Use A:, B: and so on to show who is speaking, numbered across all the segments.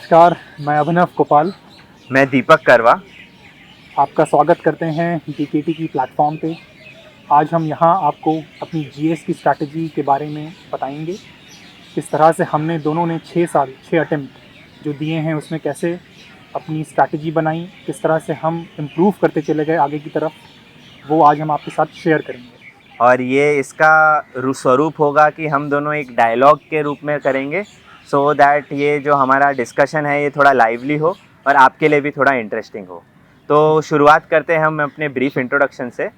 A: नमस्कार, मैं अभिनव गोपाल।
B: मैं दीपक करवा।
A: आपका स्वागत करते हैं डीकेटी की प्लेटफॉर्म पे। आज हम यहाँ आपको अपनी जीएस की स्ट्रैटेजी के बारे में बताएंगे। किस तरह से हमने दोनों ने 6 अटेम्प्ट जो दिए हैं उसमें कैसे अपनी स्ट्रैटेजी बनाई, किस तरह से हम इम्प्रूव करते चले गए आगे की तरफ, वो आज हम आपके साथ शेयर करेंगे।
B: और ये इसका स्वरूप होगा कि हम दोनों एक डायलॉग के रूप में करेंगे, सो दैट ये जो हमारा डिस्कशन है ये थोड़ा लाइवली हो और आपके लिए भी थोड़ा इंटरेस्टिंग हो। तो शुरुआत करते हैं हम अपने ब्रीफ इंट्रोडक्शन से।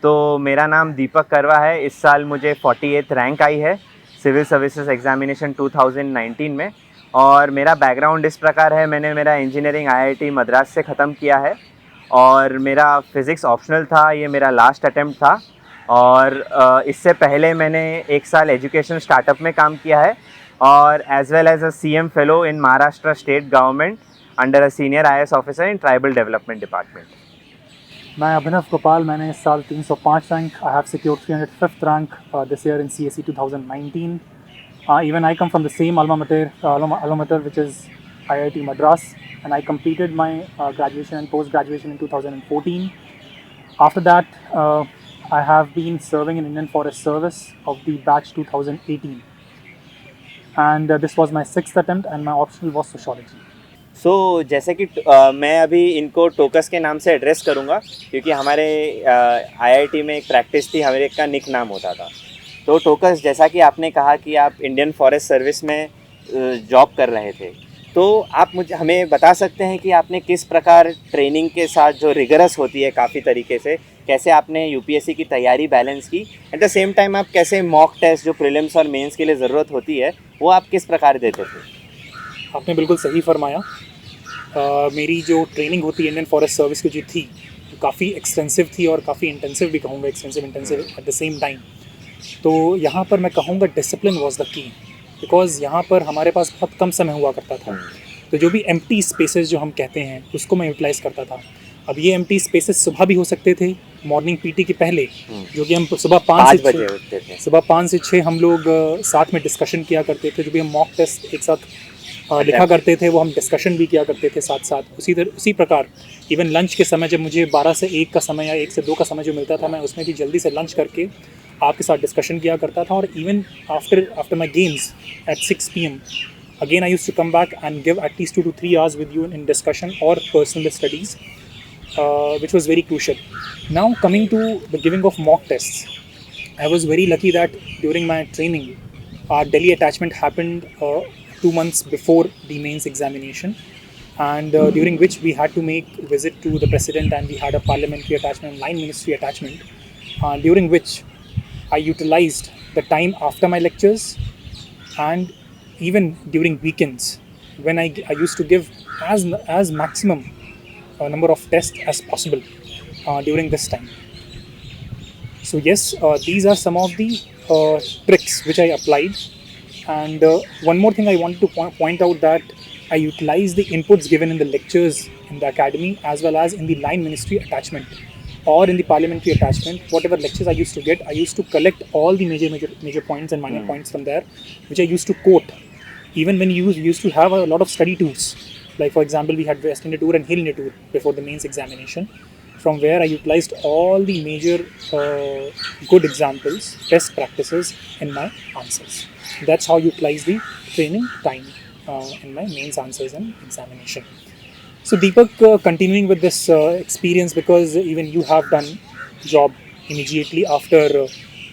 B: तो मेरा नाम दीपक करवा है। इस साल मुझे 48th रैंक आई है सिविल सर्विसेज एग्जामिनेशन 2019 में। और मेरा बैकग्राउंड इस प्रकार है, मैंने मेरा इंजीनियरिंग आईआईटी मद्रास से ख़त्म किया है और मेरा फिज़िक्स ऑप्शनल था। ये मेरा लास्ट अटेम्प्ट था। और इससे पहले मैंने 1 साल एजुकेशन स्टार्टअप में काम किया है और as well as a CM fellow in Maharashtra state government under a senior IAS officer in tribal development department.
A: मैं अभिनव गोपाल, मैंने इस साल 305 rank, I have secured 305th rank this year in CSE 2019. Even I come from the same alma mater which is IIT Madras, and I completed my graduation and post-graduation in 2014. After that, I have been serving in Indian Forest Service of the batch 2018, and this was my 6th attempt, and my optional was sociology.
B: जैसे कि मैं अभी इनको टोकस के नाम से address करूँगा, क्योंकि हमारे आईआईटी में एक प्रैक्टिस थी, हमारे का निक नाम होता था। तो टोकस, जैसा कि आपने कहा कि आप इंडियन फॉरेस्ट सर्विस में जॉब कर रहे थे, तो आप हमें बता सकते हैं कि आपने किस प्रकार ट्रेनिंग के साथ, जो रिगरस होती है काफ़ी तरीके से, कैसे आपने यूपीएससी की तैयारी बैलेंस की, एट द सेम टाइम आप कैसे मॉक टेस्ट जो प्रीलिम्स और मेंस के लिए ज़रूरत होती है वो आप किस प्रकार देते थे?
A: आपने बिल्कुल सही फरमाया। मेरी जो ट्रेनिंग होती है इंडियन फॉरेस्ट सर्विस की जो थी, तो काफ़ी एक्सटेंसिव थी और काफ़ी इंटेंसिव भी कहूँगा, extensive intensive eight the same time. तो यहाँ पर मैं कहूँगा discipline was the key, because यहाँ पर हमारे पास बहुत कम समय हुआ करता था। तो जो भी एम्प्टी स्पेसेस जो हम कहते हैं उसको मैं यूटिलाइज़ करता था। अब ये एम्प्टी स्पेसेस सुबह भी हो सकते थे, मॉर्निंग पीटी के पहले, जो कि हम सुबह 5 बजे उठते थे। सुबह 5 से 6 हम लोग साथ में डिस्कशन किया करते थे। जो भी हम मॉक टेस्ट एक साथ लिखा करते थे वो हम डिस्कशन भी किया करते थे साथ साथ। उसी प्रकार इवन लंच के समय, जब मुझे 12 से 1 का समय या 1 से 2 का समय जो मिलता था, मैं उसमें भी जल्दी से लंच करके आपके साथ डिस्कशन किया करता था। और even after my games eight 6 PM, again I used to come back and give at least 2 to 3 hours with you in discussion or personal studies, which was very crucial. Now coming to the giving of mock tests, I was very lucky that during my training our Delhi attachment happened 2 months before the mains examination, and during which we had to make a visit to the president, and we had a parliamentary attachment and line ministry attachment, during which I utilized the time after my lectures and even during weekends, when I used to give as maximum number of tests as possible during this time. So yes, these are some of the tricks which I applied. And one more thing I wanted to point out, that I utilized the inputs given in the lectures in the academy as well as in the line ministry attachment or in the parliamentary attachment. Whatever lectures I used to get, I used to collect all the major points and minor points from there, which I used to quote. Even when you used to have a lot of study tours, like for example we had West India tour and Hill India tour before the mains examination, from where I utilized all the major good examples, best practices in my answers. That's how I utilize the training time in my mains answers and examination. So Deepak, continuing with this experience, because even you have done job immediately after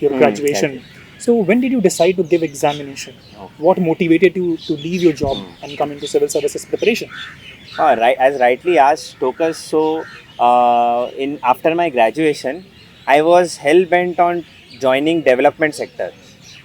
A: your graduation. So when did you decide to give examination? What motivated you to leave your job and come into civil services preparation?
B: Right, as rightly asked, Tokas. So after my graduation, I was hell bent on joining development sector.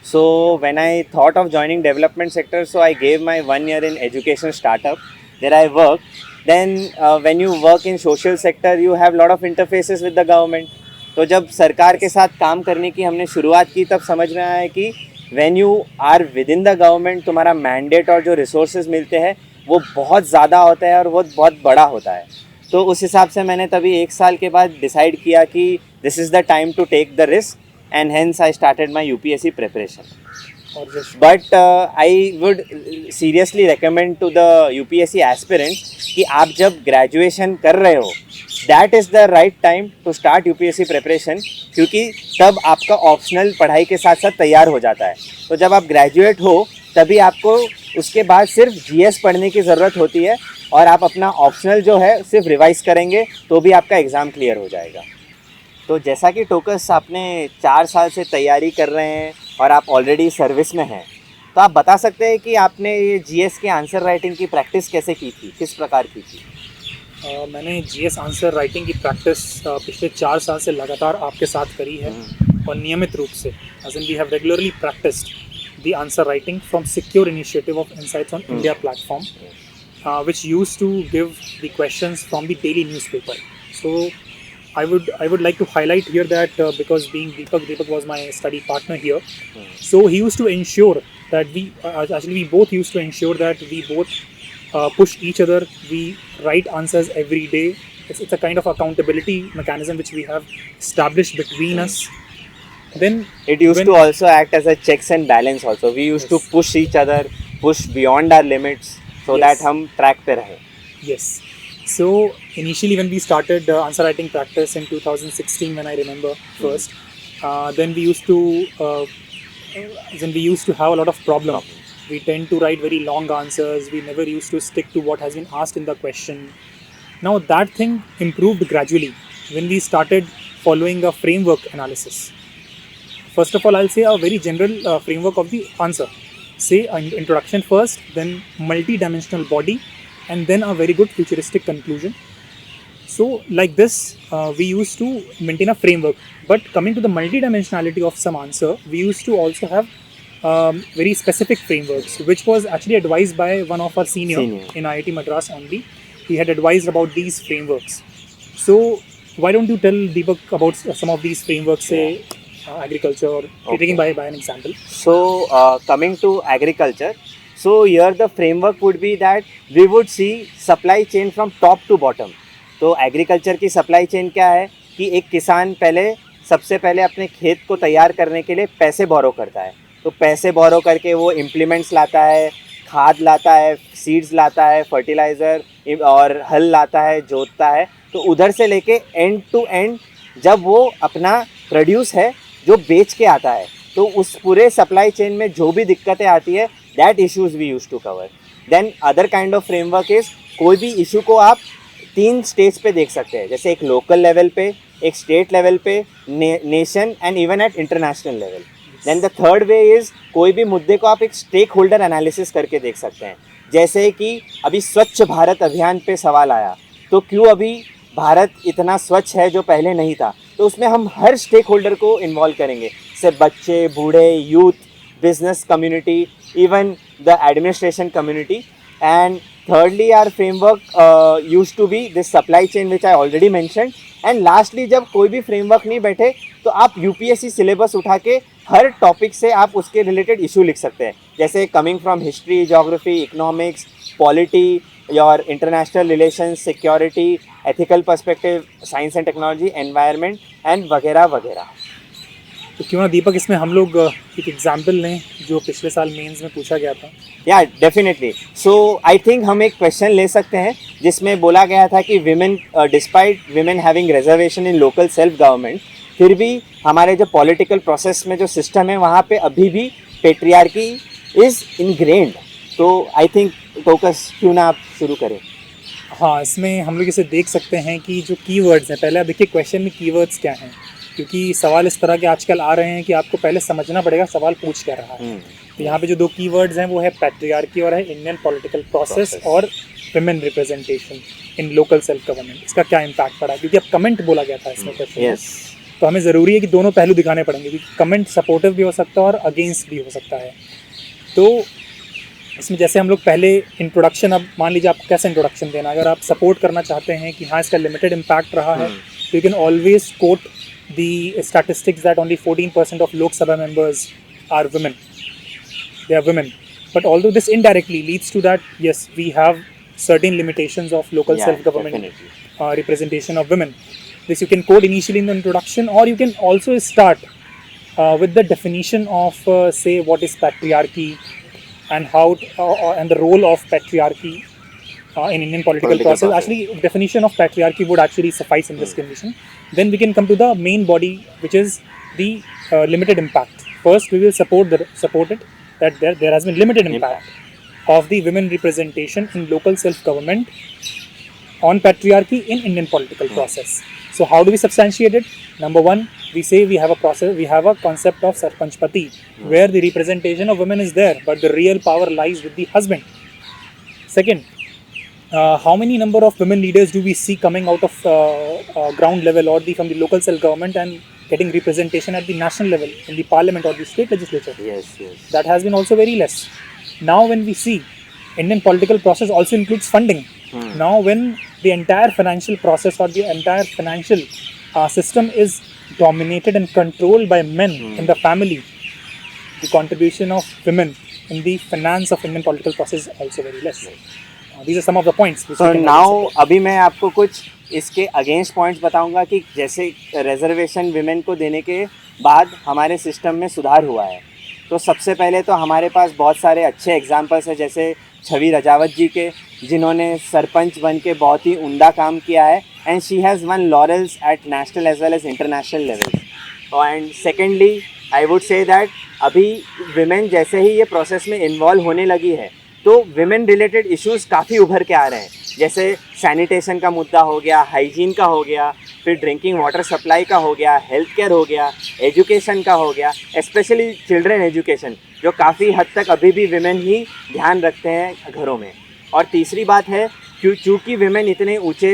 B: So when I thought of joining development sector, so I gave my 1 year in education startup. There I worked. Then when you work in social sector, you have lot of interfaces with the government. तो जब सरकार के साथ काम करने की हमने शुरुआत की, तब समझ में आया कि when you are within the government, तुम्हारा मैंडेट और जो रिसोर्सेज मिलते हैं वो बहुत ज़्यादा होता है और वो बहुत बड़ा होता है। तो उस हिसाब से मैंने तभी 1 साल के बाद डिसाइड किया कि this is the time to take the risk, and hence I started my UPSC preparation.
A: और just
B: but I would seriously recommend to the UPSC aspirants कि आप जब ग्रेजुएशन कर रहे हो that is the right time to start UPSC preparation, क्योंकि तब आपका ऑप्शनल पढ़ाई के साथ साथ तैयार हो जाता है। तो जब आप ग्रेजुएट हो तभी आपको उसके बाद सिर्फ जीएस पढ़ने की ज़रूरत होती है और आप अपना ऑप्शनल जो है सिर्फ रिवाइज करेंगे तो भी आपका एग्ज़ाम क्लियर हो जाएगा। तो जैसा कि टोकस आपने 4 साल से तैयारी कर रहे हैं और आप ऑलरेडी सर्विस में हैं, तो आप बता सकते हैं कि आपने ये जीएस के आंसर राइटिंग की प्रैक्टिस कैसे की थी, किस प्रकार की थी?
A: मैंने जीएस आंसर राइटिंग की प्रैक्टिस पिछले 4 साल से लगातार आपके साथ करी है और नियमित रूप से, as in we have regularly practised the answer writing from secure initiative of insights on India platform, which used to give the questions from the daily newspaper. So I would like to highlight here that because being Deepak was my study partner here, so he used to ensure that we both used to ensure that we both push each other. We write answers every day. It's a kind of accountability mechanism which we have established between us. Then
B: it used to also act as a checks and balance also. We used to push each other, push beyond our limits, so that हम track पे रहे.
A: Yes. So initially when we started answer writing practice in 2016, when I remember first, then we used to have a lot of problem. We tend to write very long answers. We never used to stick to what has been asked in the question. Now that thing improved gradually when we started following a framework analysis. First of all, I'll say a very general framework of the answer. Say an introduction first, then multi-dimensional body, and then a very good futuristic conclusion. So like this, we used to maintain a framework. But coming to the multi-dimensionality of some answer, we used to also have very specific frameworks, which was actually advised by one of our senior in IIT Madras only. He had advised about these frameworks. So why don't you tell Deepak about some of these frameworks, say agriculture, or taking by an example.
B: So coming to agriculture, so here the framework would be that we would see supply chain from top to bottom. तो agriculture की supply chain क्या है कि एक किसान सबसे पहले अपने खेत को तैयार करने के लिए पैसे बोरो करता है। तो पैसे बोरो करके वो इम्प्लीमेंट्स लाता है, खाद लाता है, सीड्स लाता है, फर्टिलाइज़र और हल लाता है, जोतता है। तो उधर से लेके एंड टू एंड जब वो अपना प्रोड्यूस है जो बेच के आता है, तो उस पूरे सप्लाई चेन में जो भी दिक्कतें आती है that issues we use to cover. Then other kind of framework is कोई भी इशू को आप 3 स्टेज पे देख सकते हैं, जैसे एक लोकल लेवल पे, एक स्टेट लेवल पे, nation and even at international level. Then the third way is कोई भी मुद्दे को आप एक स्टेक होल्डर एनालिसिस करके देख सकते हैं. जैसे कि अभी स्वच्छ भारत अभियान पे सवाल आया, तो क्यों अभी भारत इतना स्वच्छ है जो पहले नहीं था, तो उसमें हम हर स्टेक होल्डर को इन्वॉल्व करेंगे, जैसे बच्चे, बूढ़े, youth, business community, even the administration community. And thirdly our framework used to be this supply chain which I already mentioned. and lastly जब कोई भी framework नहीं बैठे तो आप UPSC syllabus उठा के हर टॉपिक से आप उसके रिलेटेड इशू लिख सकते हैं, जैसे coming from history, geography, economics, polity, your international relations, security, ethical perspective, science and technology, environment and वगैरह वगैरह.
A: तो क्यों ना दीपक इसमें हम लोग एक एग्जाम्पल लें जो पिछले साल मेंस में पूछा गया था.
B: या डेफिनेटली. सो आई थिंक हम एक क्वेश्चन ले सकते हैं जिसमें बोला गया था कि women, despite women having reservation इन लोकल सेल्फ गवर्नमेंट, फिर भी हमारे जो पॉलिटिकल प्रोसेस में जो सिस्टम है वहाँ पे अभी भी पेट्रियार्की इज़ इनग्रेन्ड. तो आई थिंक टोकस क्यों ना आप शुरू करें.
A: हाँ, इसमें हम लोग इसे देख सकते हैं कि जो कीवर्ड्स हैं, पहले आप देखिए क्वेश्चन में कीवर्ड्स क्या हैं, क्योंकि सवाल इस तरह के आजकल आ रहे हैं कि आपको पहले समझना पड़ेगा सवाल पूछ क्या रहा है. तो यहाँ पे जो 2 कीवर्ड्स हैं वो है पैट्रियार्की और है इंडियन पॉलिटिकल प्रोसेस और women representation in local self government. इसका क्या इम्पैक्ट पड़ा, क्योंकि अब कमेंट बोला गया था इसमें क्वेश्चन. तो हमें ज़रूरी है कि दोनों पहलू दिखाने पड़ेंगे, क्योंकि कमेंट सपोर्टिव भी हो सकता है और अगेंस्ट भी हो सकता है. तो इसमें जैसे हम लोग पहले इंट्रोडक्शन, अब मान लीजिए आपको कैसे इंट्रोडक्शन देना, अगर आप सपोर्ट करना चाहते हैं कि हाँ इसका लिमिटेड इम्पैक्ट रहा है, तो you can always quote the statistics that only 14% of Lok Sabha members are women. They are women. But although this indirectly leads to that, yes, we have certain limitations of local self-government representation of women. This you can quote initially in the introduction, or you can also start with the definition of say what is patriarchy and how and the role of patriarchy in Indian political process. Actually, definition of patriarchy would actually suffice in this condition. Then we can come to the main body, which is the limited impact. First, we will support it that there has been limited impact of the women representation in local self-government on patriarchy in Indian political process. So how do we substantiate it? Number one, we say we have a concept of Sarpanchpati, where the representation of women is there, but the real power lies with the husband. Second, how many number of women leaders do we see coming out of ground level or from the local self-government and getting representation at the national level in the parliament or the state legislature?
B: Yes.
A: That has been also very less. Now when we see Indian political process also includes funding. Now when the entire financial process or the entire financial system is dominated and controlled by men in the family, the contribution of women in the finance of Indian political process is also very less. These are some of the points.
B: So now अभी मैं आपको कुछ इसके against points बताऊंगा कि जैसे reservation women को देने के बाद हमारे सिस्टम में सुधार हुआ है. तो सबसे पहले तो हमारे पास बहुत सारे अच्छे एग्जांपल्स हैं, जैसे छवि रजावत जी के, जिन्होंने सरपंच बन के बहुत ही उम्दा काम किया है and she has won laurels at national as well as international level. And secondly I would say that अभी विमेन जैसे ही ये प्रोसेस में इन्वॉल्व होने लगी है तो विमेन रिलेटेड इश्यूज़ काफ़ी उभर के आ रहे हैं, जैसे सैनिटेशन का मुद्दा हो गया, हाइजीन का हो गया, फिर ड्रिंकिंग वाटर सप्लाई का हो गया, हेल्थ केयर हो गया, एजुकेशन का हो गया, स्पेशली चिल्ड्रन एजुकेशन, जो काफ़ी हद तक अभी भी विमेन ही ध्यान रखते हैं घरों में. और तीसरी बात है चूँकि विमेन इतने ऊंचे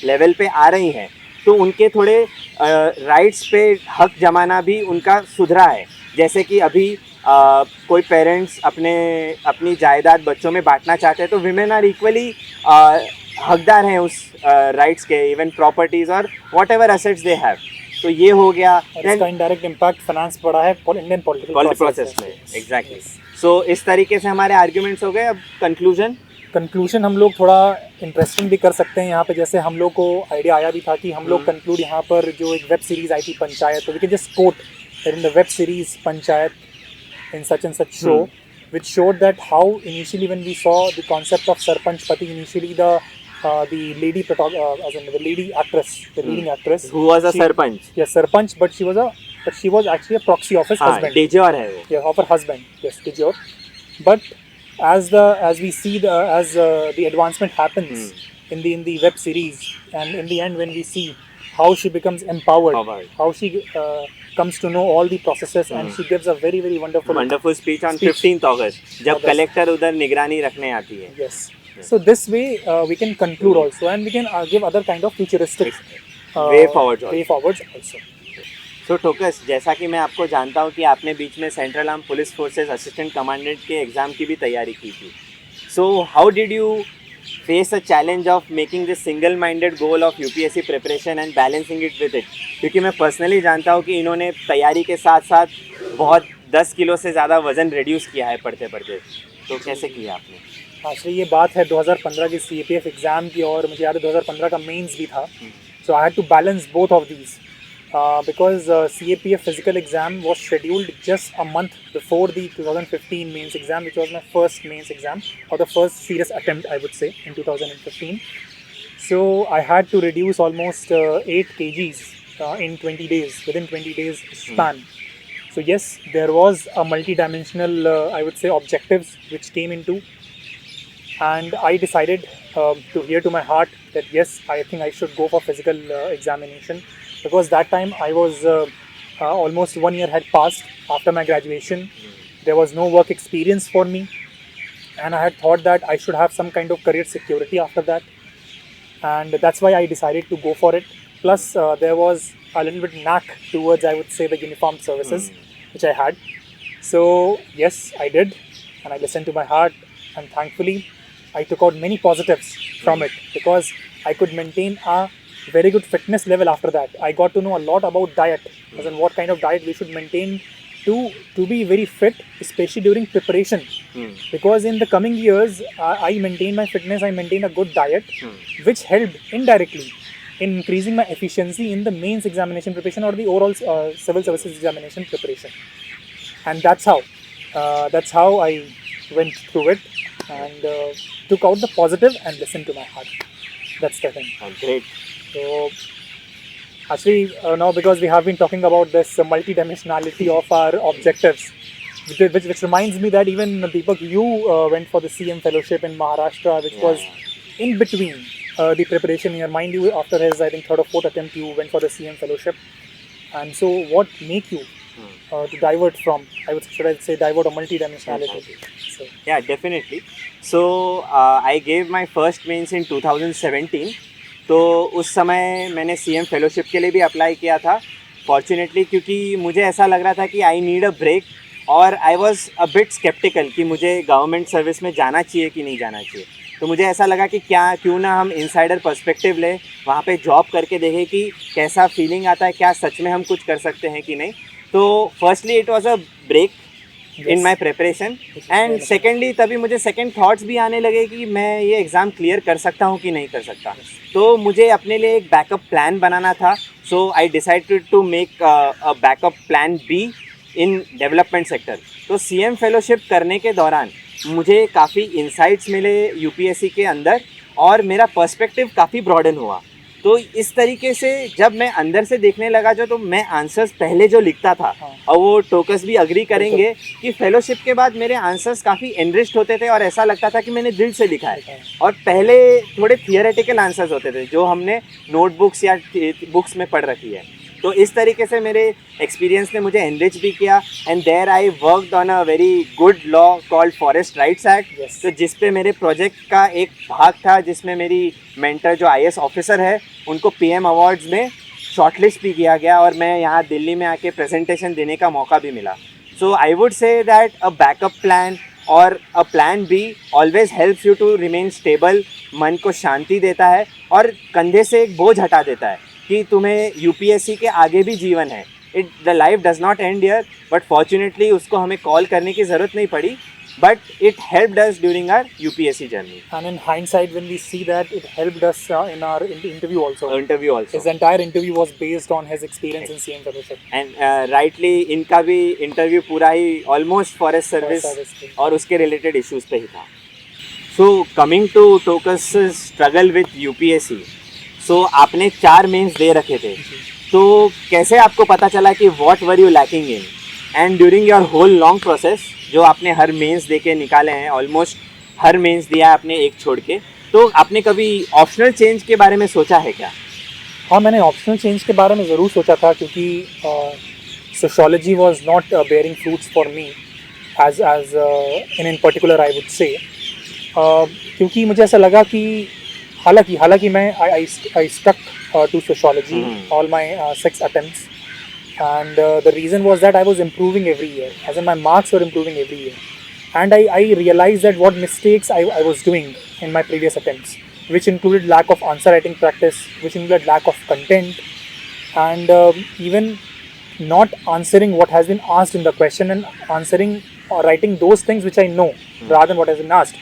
B: लेवल पे आ रही हैं तो उनके थोड़े राइट्स पे हक जमाना भी उनका सुधरा है. जैसे कि अभी कोई पेरेंट्स अपनी जायदाद बच्चों में बांटना चाहते हैं तो विमेन आर इक्वली हकदार हैं उस राइट्स के, इवन प्रॉपर्टीज़ और what ever assets they have. तो ये हो गया.
A: इसका इनडायरेक्ट इम्पैक्ट फाइनेंस पड़ा है इंडियन पॉलिटिकल
B: प्रोसेस में. एग्जैक्टली. सो इस तरीके से हमारे आर्ग्यूमेंट्स हो गए. अब कंक्लूजन हम लोग थोड़ा इंटरेस्टिंग भी कर सकते हैं यहाँ पे. जैसे हम लोग को आइडिया आया भी था कि हम लोग कंक्लूड यहाँ पर जो एक वेब सीरीज़ आई थी पंचायत, तो we can just quote in the web series Panchayat in such and such show, which showed that how initially when we saw the concept of Sarpanchpati, initially the lady as in the lady actress, the leading actress, who was a sarpanch.
A: Yes, sarpanch, but she was actually a proxy of his husband.
B: De jure hai wo.
A: Yeah, of her husband. Yes, de jure. But as we see the advancement happens in the web series, and in the end when we see how she becomes empowered, how she comes to know all the processes, and she gives a very very wonderful
B: speech on 15th August जब collector उधर निगरानी रखने आती है.
A: Yes. So this way we can conclude also, and we can give other kind of futuristic way forwards also.
B: So Tokas, जैसा कि मैं आपको जानता हूँ कि आपने बीच में central arm police forces assistant commandant के एग्ज़ाम की भी तैयारी की थी. So how did you face a challenge of making this single-minded goal of UPSC preparation and balancing it with it? क्योंकि मैं पर्सनली जानता हूँ कि इन्होंने तैयारी के साथ साथ बहुत 10 किलो से ज़्यादा वज़न रिड्यूस किया है पढ़ते पढ़ते. तो कैसे किया आपने?
A: एक्चुअली ये बात है 2015 की CAPF एग्ज़ाम की, और मुझे याद है 2015 का मेंस भी था. So I had to balance both of these because CAPF physical exam was scheduled just a month before the 2015 mains exam, which was my first mains exam, or the first serious attempt I would say in 2015. So I had to reduce almost 8 kgs in 20 days, within 20 days span. So yes, there was a multi-dimensional I would say objectives which came into, and I decided to hear to my heart that yes, I think I should go for physical examination, because that time I was almost 1 year had passed after my graduation. There was no work experience for me, and I had thought that I should have some kind of career security after that, and that's why I decided to go for it. Plus there was a little bit knack towards, I would say, the uniformed services which I had. So yes, I did, and I listened to my heart, and thankfully I took out many positives from it, because I could maintain a very good fitness level after that. I got to know a lot about diet, as in what kind of diet we should maintain to be very fit, especially during preparation. Because in the coming years, I maintained my fitness, I maintained a good diet, which helped indirectly in increasing my efficiency in the mains examination preparation or the overall civil services examination preparation. And that's how I went through it and took out the positive and listened to my heart. That's the thing.
B: Oh, great.
A: So actually now, because we have been talking about this multidimensionality of our objectives, which reminds me that even Deepak, you went for the CM fellowship in Maharashtra, which was in between the preparation in your mind. You, after his, I think, third or fourth attempt, you went for the CM fellowship. And so what make you to divert from, should I say divert or multidimensionality? So,
B: yeah, definitely. So I gave my first mains in 2017. तो उस समय मैंने CM fellowship के लिए भी apply किया था fortunately, क्योंकि मुझे ऐसा लग रहा था कि आई नीड अ ब्रेक, और I was a bit sceptical कि मुझे गवर्नमेंट सर्विस में जाना चाहिए कि नहीं जाना चाहिए. तो मुझे ऐसा लगा कि क्यों ना हम इनसाइडर पर्सपेक्टिव लें, वहाँ पे जॉब करके देखें कि कैसा फीलिंग आता है, क्या सच में हम कुछ कर सकते हैं कि नहीं. तो firstly it was a break in my preparation, and secondly तभी मुझे सेकेंड थाट्स भी आने लगे कि मैं ये एग्ज़ाम क्लियर कर सकता हूँ कि नहीं कर सकता. तो मुझे अपने लिए एक बैकअप प्लान बनाना था. So I decided to make a backup plan B in development sector. तो CM फेलोशिप करने के दौरान मुझे काफ़ी इंसाइट्स मिले UPSC के अंदर, और मेरा पर्सपेक्टिव काफ़ी ब्रॉडन हुआ. तो इस तरीके से जब मैं अंदर से देखने लगा तो मैं आंसर्स पहले जो लिखता था, और वो टोकस भी अग्री करेंगे कि फेलोशिप के बाद मेरे आंसर्स काफ़ी एनरिच्ड होते थे, और ऐसा लगता था कि मैंने दिल से लिखा है. और पहले थोड़े थियोरेटिकल आंसर्स होते थे जो हमने नोटबुक्स या बुक्स में पढ़ रखी है. तो इस तरीके से मेरे एक्सपीरियंस ने मुझे एनरिच भी किया, and there I worked on a very good law called forest rights act. तो जिस पे मेरे प्रोजेक्ट का एक भाग था, जिसमें मेरी मेंटर जो IAS ऑफिसर है उनको PM अवार्ड्स में शॉर्टलिस्ट भी किया गया, और मैं यहाँ दिल्ली में आके प्रेजेंटेशन देने का मौका भी मिला. So I would say that a backup plan और a plan B always helps you to remain stable. मन को शांति देता है और कंधे से एक बोझ हटा देता है कि तुम्हें UPSC के आगे भी जीवन है. The life does not and here, but fortunately उसको हमें कॉल करने की ज़रूरत नहीं पड़ी, but it helped us during our UPSC journey.
A: And in hindsight, when we see that, it helped us in our interview also. His entire interview was based on his experience in CM fellowship.
B: And rightly, इनका भी interview पूरा ही almost forest service और उसके related issues पे ही था. So coming to Tokus' struggle with UPSC. So आपने 4 mains दे रखे थे. तो कैसे आपको पता चला कि what were you lacking in? And during your whole long process, जो आपने हर मेंस दे के निकाले हैं, ऑलमोस्ट हर मेंस दिया है आपने एक छोड़ के, तो आपने कभी ऑप्शनल चेंज के बारे में सोचा है क्या?
A: हाँ, मैंने ऑप्शनल चेंज के बारे में ज़रूर सोचा था, क्योंकि sociology was not bearing fruits for me as in particular I would say, क्योंकि मुझे ऐसा लगा कि हालांकि मैं I stuck to sociology all my 6 attempts. And the reason was that I was improving every year, as in my marks were improving every year, and I realized that what mistakes I was doing in my previous attempts, which included lack of answer writing practice, which included lack of content, and even not answering what has been asked in the question, and answering or writing those things which I know rather than what has been asked.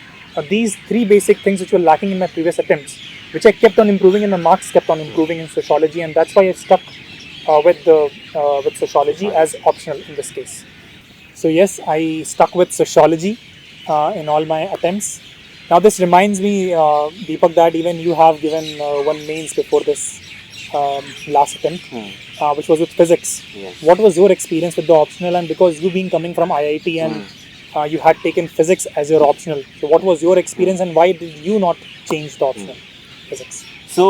A: These 3 basic things which were lacking in my previous attempts, which I kept on improving, and my marks kept on improving in sociology, and that's why I stuck with sociology as optional in this case. So yes, I stuck with sociology in all my attempts. Now this reminds me, Deepak, that even you have given one mains before this last attempt, which was with physics.
B: Yes.
A: What was your experience with the optional? And because you being coming from IIT and you had taken physics as your optional, so what was your experience and why did you not change the optional physics?
B: So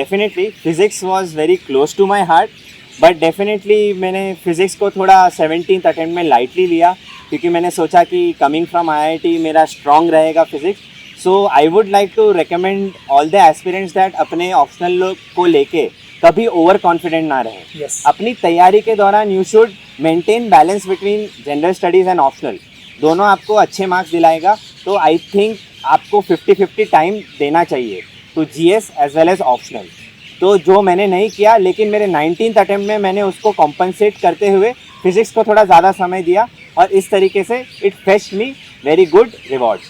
B: definitely physics was very close to my heart. But definitely मैंने physics को थोड़ा 17th attempt में lightly लिया, क्योंकि मैंने सोचा कि coming from IIT मेरा स्ट्रॉन्ग रहेगा physics. So I would like to recommend all the aspirants that अपने ऑप्शनल को लेके कभी ओवर कॉन्फिडेंट ना रहें.
A: Yes.
B: अपनी तैयारी के दौरान you should maintain balance between general studies and optional. दोनों आपको अच्छे मार्क्स दिलाएगा. तो आई थिंक आपको 50-50 टाइम देना चाहिए to GS as well as optional. तो जो मैंने नहीं किया, लेकिन मेरे 19th अटेम्प्ट में मैंने उसको कॉम्पनसेट करते हुए फिज़िक्स को थोड़ा ज़्यादा समय दिया, और इस तरीके से it fetched me very good rewards.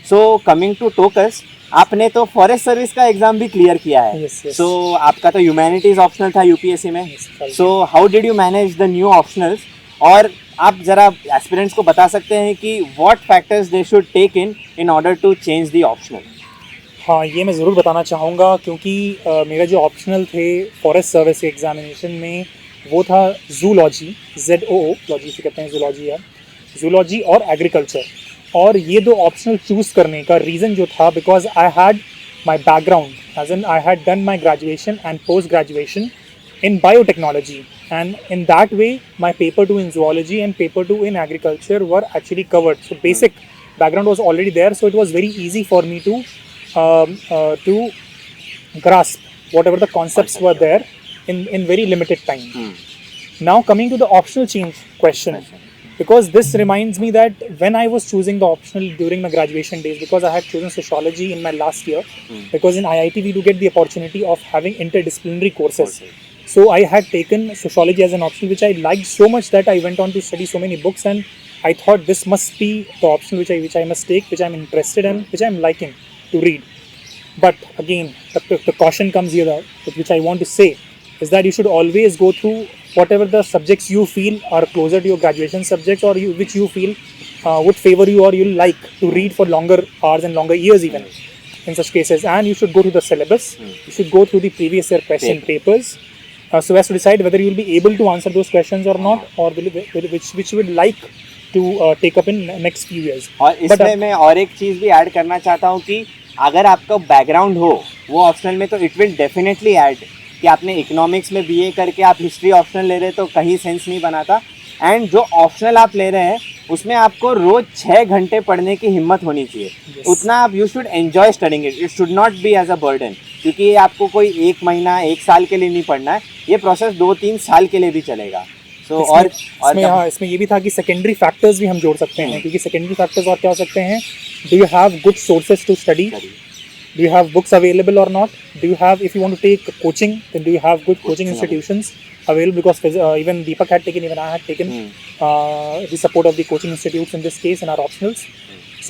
B: So coming to Tokas, आपने तो फॉरेस्ट सर्विस का एग्जाम भी क्लियर किया है, सो आपका तो ह्यूमैनिटीज ऑप्शनल था यूपीएससी में, so how did you manage the new optionals? और आप जरा एस्पिरेंट्स को बता सकते हैं कि what factors they should take in order to change the optional?
A: हाँ, ये मैं ज़रूर बताना चाहूँगा क्योंकि मेरा जो ऑप्शनल थे फॉरेस्ट सर्विस के एग्जामिनेशन में वो था जूलॉजी, ZOO लॉजी से कहते हैं, जूलॉजी है, जूलॉजी और एग्रीकल्चर। और ये दो ऑप्शनल चूज़ करने का रीज़न जो था because I had my background as an I had done my graduation and post graduation in biotechnology, and in that way my paper 2 in zoology and paper 2 in agriculture were actually covered, so basic background was already there, so it was very easy for me to grasp whatever the concepts were there in very limited time. Now coming to the optional change question, because this reminds me that when I was choosing the optional during my graduation days, because I had chosen sociology in my last year, because in IIT we do get the opportunity of having interdisciplinary courses. So I had taken sociology as an option, which I liked so much that I went on to study so many books, and I thought this must be the option which I must take, which I'm interested in, which I'm liking to read. But again, the caution comes here, which I want to say, is that you should always go through whatever the subjects you feel are closer to your graduation subjects, or which you feel would favor you, or you'll like to read for longer hours and longer years even in such cases. And you should go through the syllabus, you should go through the previous year question papers, so as to decide whether you will be able to answer those questions or not, or which you would like to take up in next few years.
B: और इसमें मैं और एक चीज़ भी add करना चाहता हूँ कि अगर आपका बैकग्राउंड हो वो ऑप्शनल में, तो इट विल डेफिनेटली ऐड कि आपने इकोनॉमिक्स में BA करके आप हिस्ट्री ऑप्शनल ले रहे तो कहीं सेंस नहीं बनाता। एंड जो ऑप्शनल आप ले रहे हैं उसमें आपको रोज 6 घंटे पढ़ने की हिम्मत होनी चाहिए, उतना आप you should enjoy studying it should not be as a burden, क्योंकि ये आपको कोई 1 महीना 1 साल के लिए नहीं पढ़ना है, ये प्रोसेस 2-3 साल के लिए भी चलेगा। सो
A: इसमें ये भी था कि सेकेंडरी फैक्टर्स भी हम जोड़ सकते हैं, क्योंकि सेकेंडरी फैक्टर्स और क्या हो सकते हैं, do you have good sources to study, do you have books available or not, do you have, if you want to take coaching, then do you have good coaching institutions available, because even Deepak had taken, even I had taken the support of the coaching institutes in this case in our optionals.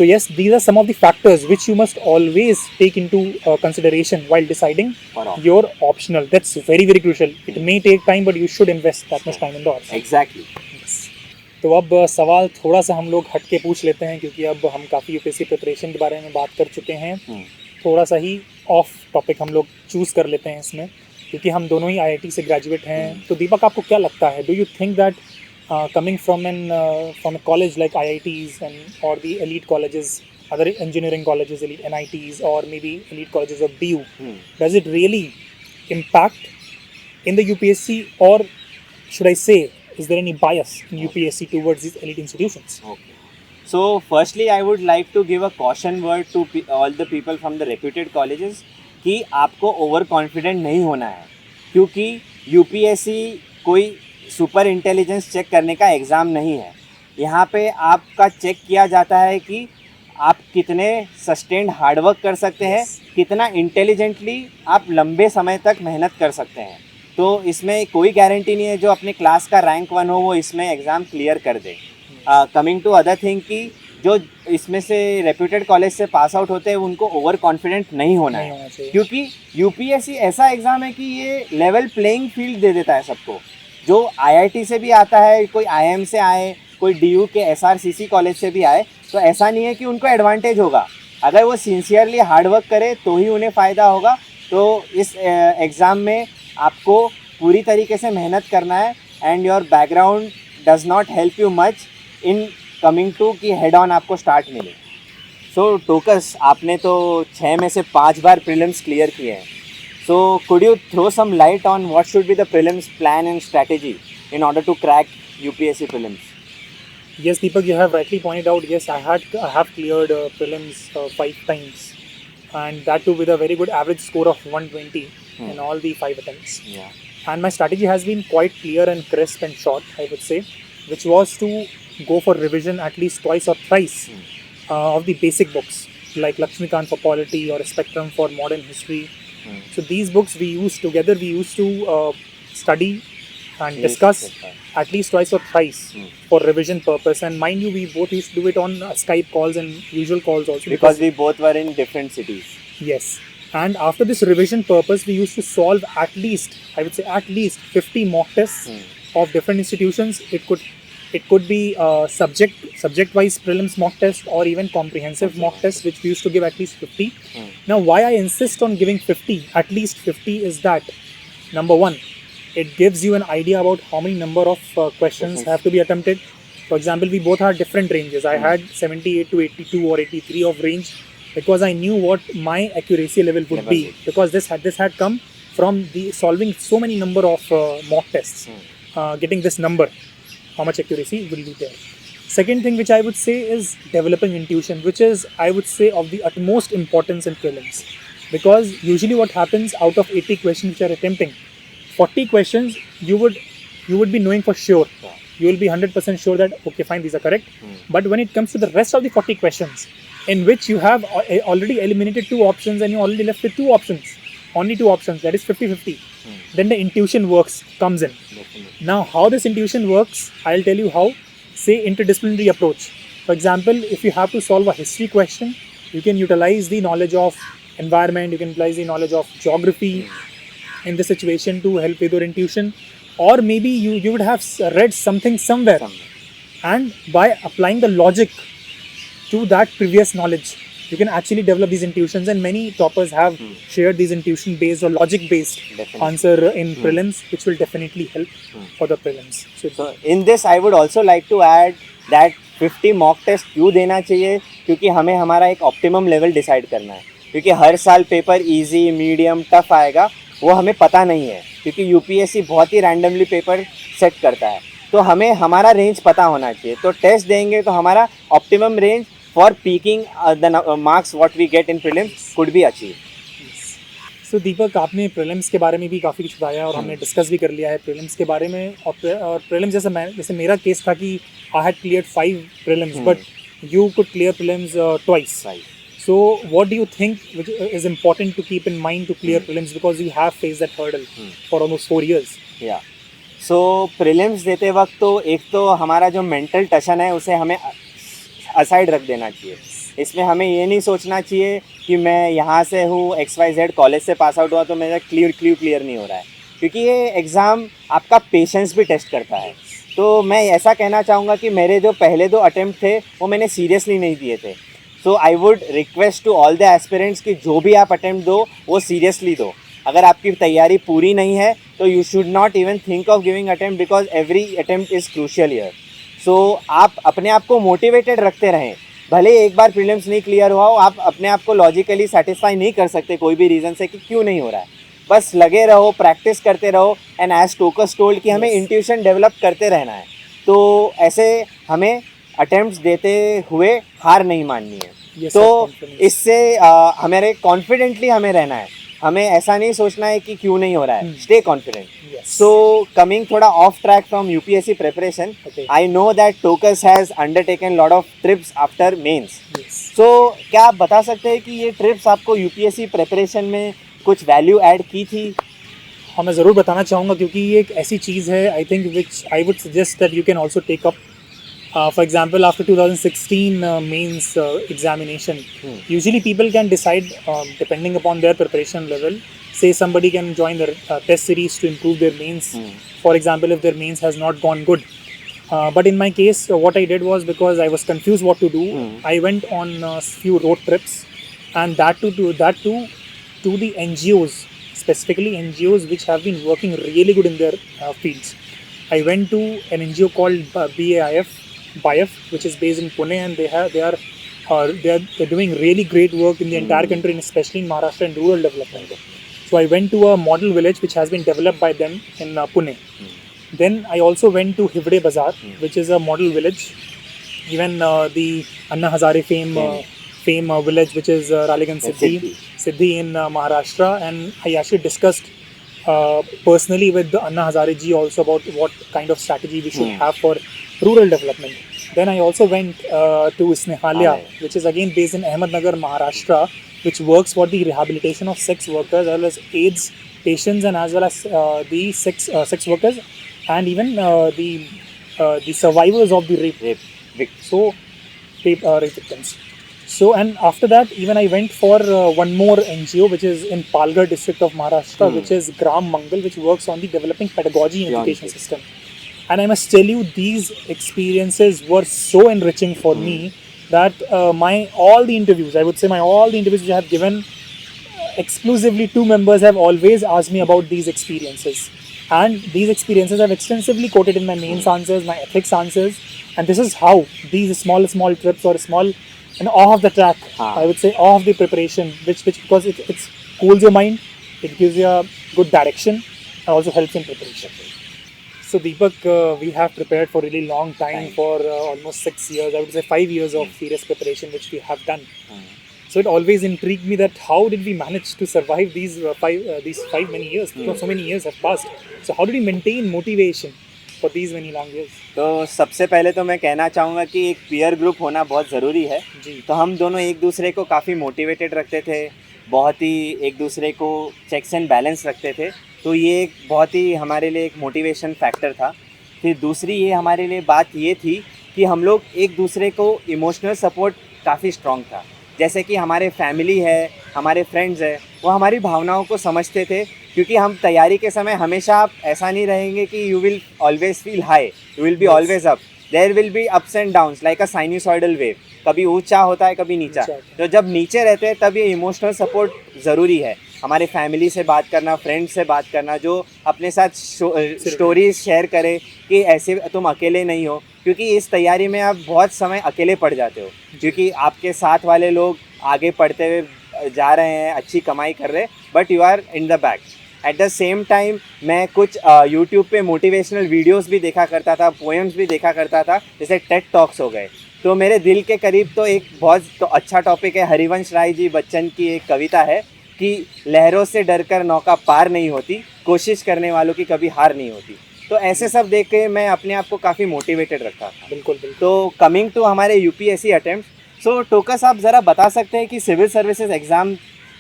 A: So yes, these are some of the factors which you must always take into consideration while deciding your optional. That's very very crucial. It may take time, but you should invest that much time in the optional.
B: Exactly.
A: तो अब सवाल थोड़ा सा हम लोग हट के पूछ लेते हैं, क्योंकि अब हम काफ़ी UPSC प्रिपरेशन के बारे में बात कर चुके हैं, थोड़ा सा ही ऑफ टॉपिक हम लोग चूज़ कर लेते हैं इसमें, क्योंकि हम दोनों ही IIT से ग्रेजुएट हैं। तो दीपक, आपको क्या लगता है, do you think that coming from a college like IITs and or the elite colleges, other engineering colleges, elite NITs, or maybe elite colleges of BU, does it really impact in the UPSC, or should I say, is there any bias in UPSC towards these elite institutions?
B: Okay. So firstly I would like to give a caution word to all the people from the reputed colleges कि आपको over confident नहीं होना है, क्योंकि UPSC कोई super intelligence check करने का exam नहीं है। यहाँ पे आपका चेक किया जाता है कि आप कितने सस्टेन्ड हार्डवर्क कर सकते हैं, कितना इंटेलिजेंटली आप लंबे समय तक मेहनत कर सकते हैं। तो इसमें कोई गारंटी नहीं है जो अपने क्लास का रैंक 1 हो वो इसमें एग्ज़ाम क्लियर कर दे। कमिंग टू अदर थिंग कि जो इसमें से रेप्यूटेड कॉलेज से पास आउट होते हैं उनको ओवर कॉन्फिडेंट नहीं होना है, क्योंकि UPSC ऐसा एग्ज़ाम है कि ये लेवल प्लेइंग फील्ड दे देता है सबको। जो IIT से भी आता है, कोई IIM से आए, कोई DU के SRCC कॉलेज से भी आए, तो ऐसा नहीं है कि उनको एडवांटेज होगा। अगर वो सिंसियरली हार्डवर्क करे तो ही उन्हें फ़ायदा होगा। तो इस एग्ज़ाम में आपको पूरी तरीके से मेहनत करना है, and your background does not help you much in coming to कि हेड ऑन आपको स्टार्ट मिले। सो टोकस, आपने तो 6 में से 5 बार प्रीलिम्स क्लियर किए हैं, so could you throw some light on what should be the prelims plan and strategy in order to crack UPSC prelims?
A: Yes, Deepak, you have rightly pointed out. Yes, I have cleared prelims 5 times, and that too with a very good average score of 120 in all the 5 attempts.
B: Yeah.
A: And my strategy has been quite clear and crisp and short, I would say, which was to go for revision at least twice or thrice of the basic books like Lakshmikant for polity or Spectrum for modern history. So these books we used to study and discuss at least twice or thrice for revision purpose. And mind you, we both used to do it on Skype calls and usual calls also.
B: Because we both were in different cities.
A: Yes. And after this revision purpose, we used to solve at least, I would say at least 50 mock tests of different institutions. It could be subject-wise prelims mock test or even comprehensive mock test, which we used to give at least 50. Now, why I insist on giving 50, at least 50, is that number one, it gives you an idea about how many number of questions have to be attempted. For example, we both had different ranges. I had 78 to 82 or 83 of range, because I knew what my accuracy level would be, because this had come from the solving so many number of mock tests, getting this number, how much accuracy will be there. Second thing which I would say is developing intuition, which is, I would say, of the utmost importance in prelims, because usually what happens, out of 80 questions which you are attempting, 40 questions you would be knowing for sure. You will be 100% sure that okay, fine, these are correct. But when it comes to the rest of the 40 questions, in which you have already eliminated 2 options and you already left with 2 options, only 2 options, that is 50-50, then the intuition comes in. Now, how this intuition works, I'll tell you how. Say interdisciplinary approach. For example, if you have to solve a history question, you can utilize the knowledge of environment, you can utilize the knowledge of geography in the situation to help with your intuition. Or maybe you would have read something somewhere, and by applying the logic to that previous knowledge, you can actually develop these intuitions, and many toppers have shared these intuition based or logic based answer in prelims, which will definitely help for the prelims.
B: So in this I would also like to add that 50 mock test क्यों देना चाहिए, क्योंकि हमें हमारा एक optimum level decide करना है, क्योंकि हर साल पेपर इजी, मीडियम, टफ आएगा, वो हमें पता नहीं है, क्योंकि यूपीएससी बहुत ही रैंडमली पेपर सेट करता है. तो हमें हमारा रेंज पता होना चाहिए. तो टेस्ट देंगे तो हमारा optimum range for peaking the marks what we get in prelims could be achieve.
A: So Deepak, आपने प्रीलिम्स के बारे में भी काफ़ी कुछ बताया और हमने डिस्कस भी कर लिया है प्रीलिम्स के बारे में. और प्रीलिम्स जैसे मेरा केस था कि I had cleared 5 prelims, but you could clear prelims twice. So what do you think which is important to keep in mind to clear prelims, because you have faced that hurdle for almost 4 years?
B: Yeah. So prelims देते वक्त तो एक तो हमारा जो mental टशन है उसे हमें असाइड रख देना चाहिए. इसमें हमें ये नहीं सोचना चाहिए कि मैं यहाँ से हूँ XYZ कॉलेज से पास आउट हुआ तो मेरा क्लियर नहीं हो रहा है, क्योंकि ये एग्ज़ाम आपका पेशेंस भी टेस्ट करता है. तो मैं ऐसा कहना चाहूँगा कि मेरे जो पहले 2 अटैम्प्ट थे वो मैंने सीरियसली नहीं दिए थे. So I would request to all the aspirants कि जो भी आप अटैम्प्ट दो वो सीरियसली दो. अगर आपकी तैयारी पूरी नहीं है तो you should not even think of giving attempt, because every attempt is crucial year. So आप अपने आप को मोटिवेटेड रखते रहें. भले एक बार प्रीलिम्स नहीं क्लियर हुआ हो, आप अपने आप को लॉजिकली सेटिस्फाई नहीं कर सकते कोई भी रीज़न से कि क्यों नहीं हो रहा है. बस लगे रहो, प्रैक्टिस करते रहो, एंड एज टोकस टोल्ड कि हमें इंट्यूशन डेवलप करते रहना है. तो ऐसे हमें अटैम्प्ट्स देते हुए हार नहीं माननी है. तो इससे हमारे कॉन्फिडेंटली हमें रहना है. हमें ऐसा नहीं सोचना है कि क्यों नहीं हो रहा है. Stay confident. सो कमिंग थोड़ा off track from UPSC preparation, I know that Tokas has undertaken lot of trips after mains. So क्या आप बता सकते हैं कि ये ट्रिप्स आपको यूपीएससी प्रिपरेशन में कुछ वैल्यू ऐड की थी?
A: हाँ, मैं ज़रूर बताना चाहूँगा, क्योंकि ये एक ऐसी चीज़ है I think which I would suggest that you can also take up. For example, after 2016 mains examination, usually people can decide depending upon their preparation level. Say somebody can join the test series to improve their mains. For example, if their mains has not gone good. But in my case, what I did was, because I was confused what to do, I went on a few road trips, and that to the NGOs, specifically NGOs which have been working really good in their fields. I went to an NGO called BIF, which is based in Pune, and they're doing really great work in the entire country, and especially in Maharashtra and rural development. So I went to a model village which has been developed by them in Pune. Then I also went to Hivde Bazaar, which is a model village. Even the Anna Hazare fame village, which is Ralegan Siddhi in Maharashtra, and I actually discussed personally with Anna Hazare ji also about what kind of strategy we should have for rural development. Then I also went to Snehalya, which is again based in Ahmednagar, Maharashtra, which works for the rehabilitation of sex workers as well as AIDS patients, and as well as the sex workers, and even the survivors of the rape victims. So and after that, even I went for one more NGO, which is in Palghar district of Maharashtra, which is Gram Mangal, which works on the developing pedagogy in education system. And I must tell you, these experiences were so enriching for me that all the interviews which I have given, exclusively 2 members have always asked me about these experiences. And these experiences I've extensively quoted in my mains answers, my ethics answers. And this is how these small trips or small off the track, I would say off the preparation, which because it cools your mind, it gives you a good direction, and also helps in preparation. So Deepak, we have prepared for a really long time, for almost 6 years, I would say 5 years of serious preparation, which we have done. So it always intrigued me that how did we manage to survive these 5 many years, because so many years have passed. So how did we maintain motivation for these many long years?
B: तो सबसे पहले तो मैं कहना चाहूँगा कि एक peer group होना बहुत ज़रूरी है
A: जी।
B: तो हम दोनों एक दूसरे को काफ़ी मोटिवेटेड रखते थे, बहुत ही एक दूसरे को चेक्स एंड बैलेंस रखते थे, तो ये एक बहुत ही हमारे लिए एक मोटिवेशन फैक्टर था। फिर दूसरी ये हमारे लिए बात ये थी कि हम लोग एक दूसरे को इमोशनल सपोर्ट काफ़ी स्ट्रॉन्ग था। जैसे कि हमारे फैमिली है, हमारे फ्रेंड्स है, वो हमारी भावनाओं को समझते थे, क्योंकि हम तैयारी के समय हमेशा आप ऐसा नहीं रहेंगे कि you will always feel high, you will be always up, there will be ups and downs like a sinusoidal wave, कभी ऊंचा होता है कभी नीचा। तो जब नीचे रहते हैं तब ये इमोशनल सपोर्ट ज़रूरी है। हमारे फैमिली से बात करना, फ्रेंड्स से बात करना, जो अपने साथ स्टोरीज शेयर करे कि ऐसे तुम अकेले नहीं हो, क्योंकि इस तैयारी में आप बहुत समय अकेले पड़ जाते हो, क्योंकि आपके साथ वाले लोग आगे पढ़ते हुए जा रहे हैं, अच्छी कमाई कर रहे हैं, but you are in the back. At the same time मैं कुछ यूट्यूब पे मोटिवेशनल वीडियोस भी देखा करता था, पोएम्स भी देखा करता था, जैसे टेड टॉक्स हो गए। तो मेरे दिल के करीब तो एक बहुत तो अच्छा टॉपिक है, हरिवंश राय जी बच्चन की एक कविता है कि लहरों से डरकर नौका पार नहीं होती, कोशिश करने वालों की कभी हार नहीं होती। तो ऐसे सब देख के मैं अपने आप को काफ़ी मोटिवेटेड रखा।
A: बिल्कुल।
B: तो कमिंग टू हमारे यूपीएससी अटेम्प्ट, सो टोकस आप ज़रा बता सकते हैं कि सिविल सर्विसेज एग्ज़ाम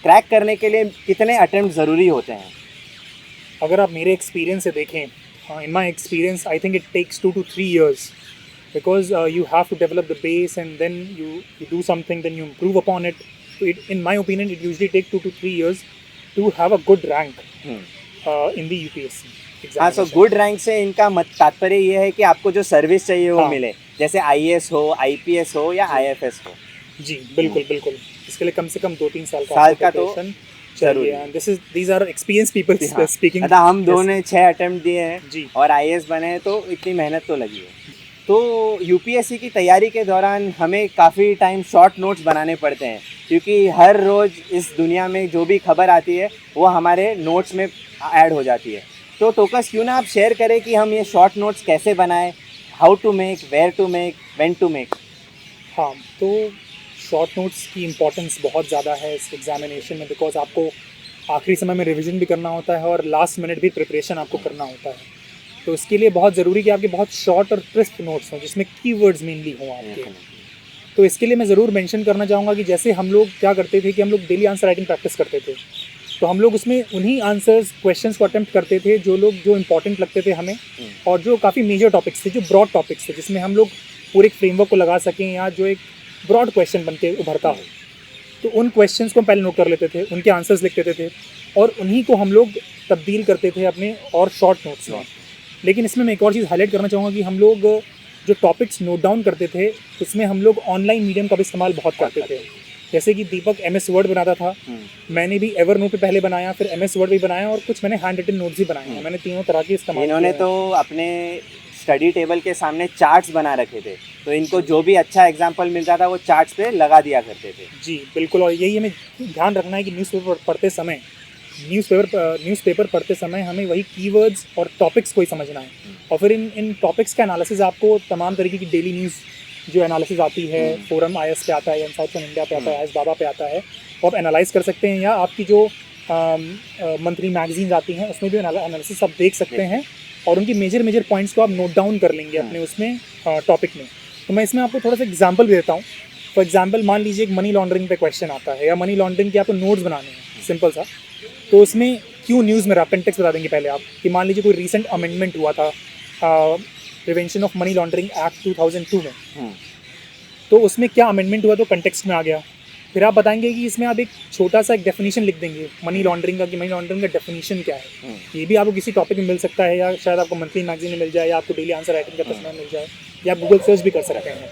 B: क्रैक करने के लिए कितने अटेम्प्ट ज़रूरी होते हैं?
A: अगर आप मेरे एक्सपीरियंस से देखें, in my experience I think it takes 2 to 3 years, because you have to develop the base and then you do something, then you improve upon it. So in my opinion, it usually takes 2 to 3 years to have a good rank in the UPSC examination.
B: हाँ, so good rank से इनका तात्पर्य ये है कि आपको जो service चाहिए वो मिले, जैसे IAS हो, IPS हो या IFS हो।
A: जी बिल्कुल। इसके लिए कम से कम 2-3 साल का तो
B: जरूरी।
A: These are experienced people speaking.
B: हम दोनों ने 6 अटेम्प्ट दिए हैं
A: जी, और
B: IAS बने हैं, तो इतनी मेहनत तो लगी है। तो यूपीएससी की तैयारी के दौरान हमें काफ़ी टाइम शॉर्ट नोट्स बनाने पड़ते हैं, क्योंकि हर रोज़ इस दुनिया में जो भी खबर आती है वो हमारे नोट्स में ऐड हो जाती है। तो टोकस क्यों ना आप शेयर करें कि हम ये शॉर्ट नोट्स कैसे बनाएं, how to make, where to make, when to make.
A: हाँ, तो शॉर्ट नोट्स की इम्पोर्टेंस बहुत ज़्यादा है इस एग्जामिनेशन में, बिकॉज आपको आखिरी समय में रिवीजन भी करना होता है और लास्ट मिनट भी प्रिपरेशन आपको करना होता है। तो इसके लिए बहुत ज़रूरी कि आपके बहुत शॉर्ट और क्रिस्प नोट्स हों, जिसमें कीवर्ड्स मेनली हों आपके। तो इसके लिए मैं ज़रूर मेंशन करना चाहूँगा कि जैसे हम लोग क्या करते थे कि हम लोग डेली आंसर राइटिंग प्रैक्टिस करते थे, तो हम लोग उसमें उन्हीं आंसर्स क्वेश्चंस को अटेम्प्ट करते थे जो इंपॉर्टेंट लगते थे हमें, और जो काफ़ी मेजर टॉपिक्स थे, जो ब्रॉड टॉपिक्स थे, जिसमें हम लोग पूरे एक फ्रेमवर्क को लगा सकें या जो एक ब्रॉड क्वेश्चन बन के उभरता हो। तो उन क्वेश्चंस को हम पहले नोट कर लेते थे, उनके आंसर्स लिख देते थे और उन्हीं को हम लोग तब्दील करते थे अपने और शॉर्ट नोट्स में। लेकिन इसमें मैं एक और चीज़ हाईलाइट करना चाहूँगा कि हम लोग जो टॉपिक्स नोट डाउन करते थे उसमें हम लोग ऑनलाइन मीडियम का भी इस्तेमाल बहुत करते थे। जैसे कि दीपक MS वर्ड बनाता था, मैंने भी एवर नोट पे पहले बनाया, फिर MS वर्ड भी बनाया और कुछ मैंने हैंड रिटन नोट्स भी बनाए हैं। मैंने तीनों तरह के इस्तेमाल।
B: इन्होंने तो अपने स्टडी टेबल के सामने चार्ट्स बना रखे थे, तो इनको जो भी अच्छा एग्जाम्पल मिलता था वो चार्ट्स पे लगा दिया करते थे।
A: जी बिल्कुल, और यही हमें ध्यान रखना है कि न्यूज़पेपर पढ़ते समय हमें वही कीवर्ड्स और टॉपिक्स को ही समझना है, और फिर इन टॉपिक्स का एनालिसिस आपको तमाम तरीके की डेली न्यूज़ जो एनालिसिस आती है, फोरम IS पे आता है, इनसाइट्स फ्रॉम इंडिया पे आता है, IS बाबा पे आता है, वो आप एनालाइज कर सकते हैं, या आपकी जो मंथली मैगजीन्स आती हैं उसमें भी एनालिसिस आप देख सकते हैं, और उनकी मेजर पॉइंट्स को आप नोट डाउन कर लेंगे अपने उसमें टॉपिक में। तो मैं इसमें आपको थोड़ा सा एग्जाम्पल भी देता हूँ। फॉर एग्जाम्पल, मान लीजिए एक मनी लॉन्ड्रिंग पे क्वेश्चन आता है, या मनी लॉन्ड्रिंग के आपको नोट्स बनाने हैं सिंपल सा, तो उसमें क्यों न्यूज़ में अपेंडिक्स बता देंगे पहले आप कि मान लीजिए कोई रिसेंट अमेंडमेंट हुआ था prevention of money laundering act 2002 में, तो उसमें क्या अमेंडमेंट हुआ तो कंटेक्स्ट में आ गया। फिर आप बताएंगे कि इसमें आप एक छोटा सा एक डेफिनेशन लिख देंगे मनी लॉन्ड्रिंग का, कि मनी लॉन्ड्रिंग का डेफिनेशन क्या है। ये भी आपको किसी टॉपिक में मिल सकता है, या शायद आपको मंथली मैगजीन में मिल जाए, या आपको डेली आंसर राइटिंग का तस्वीर मिल जाए, या आप गूगल सर्च भी कर सकते हैं।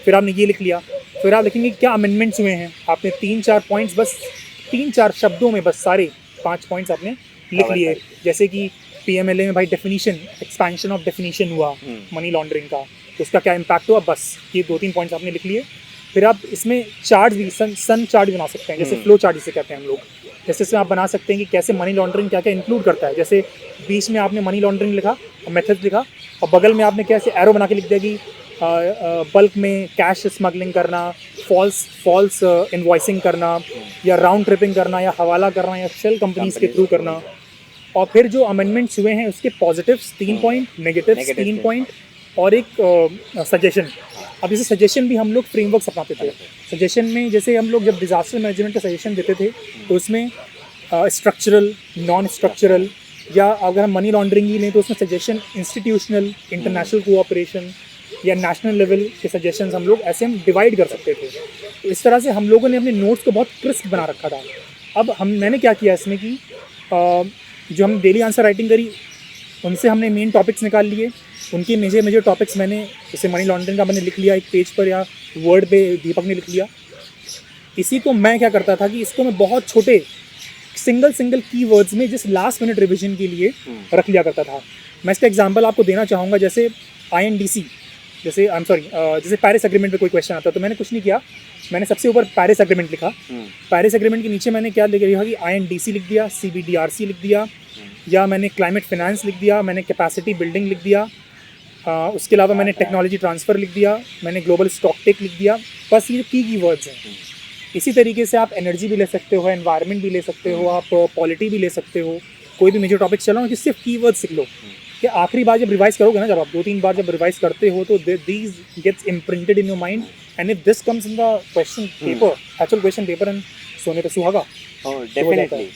A: फिर आपने ये लिख लिया, फिर आप लिखेंगे क्या अमेंडमेंट्स हुए हैं। आपने 3-4 पॉइंट्स, बस 3-4 शब्दों में बस सारे 5 पॉइंट्स आपने लिख लिए। जैसे कि PMLA में भाई डेफिनेशन, एक्सपेंशन ऑफ डेफिनेशन हुआ मनी लॉन्ड्रिंग का, तो उसका क्या इम्पैक्ट हुआ, बस ये 2-3 पॉइंट्स आपने लिख लिए। फिर आप इसमें चार्ट भी, सन चार्ट बना सकते हैं, जैसे फ्लो चार्ट जिसे कहते हैं हम लोग। जैसे इसमें आप बना सकते हैं कि कैसे मनी लॉन्ड्रिंग क्या क्या इंक्लूड करता है। जैसे बीच में आपने मनी लॉन्ड्रिंग लिखा और मेथड लिखा, और बगल में आपने कैसे एरो बना के लिख दिया कि बल्क में कैश स्मगलिंग करना, फॉल्स इनवॉइसिंग करना, या राउंड ट्रिपिंग करना, या हवाला करना, या शेल कंपनीज के थ्रू करना। और फिर जो अमेंडमेंट्स हुए हैं उसके पॉजिटिव्स 3 पॉइंट, नेगेटिव्स 3 पॉइंट, और एक सजेशन। अब जैसे सजेशन भी हम लोग फ्रेमवर्क अपनाते थे। सजेशन में जैसे हम लोग जब डिजास्टर मैनेजमेंट का सजेशन देते थे तो उसमें स्ट्रक्चरल, नॉन स्ट्रक्चरल, या अगर हम मनी लॉन्ड्रिंग ही लें तो उसमें सजेशन इंस्टीट्यूशनल, इंटरनेशनल कोऑपरेशन, या नेशनल लेवल के सजेशंस हम लोग ऐसे हम डिवाइड कर सकते थे। तो इस तरह से हम लोगों ने अपने नोट्स को बहुत क्रिस्प बना रखा था। अब मैंने क्या किया इसमें कि जो हम डेली आंसर राइटिंग करी उनसे हमने मेन टॉपिक्स निकाल लिए, उनके मेजर टॉपिक्स मैंने, जैसे मनी लॉन्ड्रिंग का मैंने लिख लिया एक पेज पर, या वर्ड पे दीपक ने लिख लिया। इसी को मैं क्या करता था कि इसको मैं बहुत छोटे सिंगल कीवर्ड्स में जिस लास्ट मिनट रिवीजन के लिए रख लिया करता था। मैं इसका एग्जांपल आपको देना चाहूँगा। जैसे INDC, जैसे जैसे पेरिस एग्रीमेंट पे कोई क्वेश्चन आता है तो मैंने कुछ नहीं किया, मैंने सबसे ऊपर पेरिस एग्रीमेंट लिखा। पेरिस एग्रीमेंट के नीचे मैंने क्या लिखा कि INDC लिख दिया, CBDRC लिख दिया, या मैंने क्लाइमेट फाइनेंस लिख दिया, मैंने कैपेसिटी बिल्डिंग लिख दिया, उसके अलावा मैंने टेक्नोलॉजी ट्रांसफ़र लिख दिया, मैंने ग्लोबल स्टॉक टेक लिख दिया। बस ये कीवर्ड्स हैं। इसी तरीके से आप एनर्जी भी ले सकते हो, एनवायरनमेंट भी ले सकते हो, आप पॉलिटी भी ले सकते हो, कोई भी मेजर टॉपिक चलो कि सिर्फ कीवर्ड्स लिख लो। कि आखिरी बार जब रिवाइज करोगे ना, जब आप 2-3 बार जब रिवाइज करते हो तो these gets imprinted in your mind, and if this comes in the question paper, actual question paper, and सोने पे सुहागा।
B: डेफिनेटली।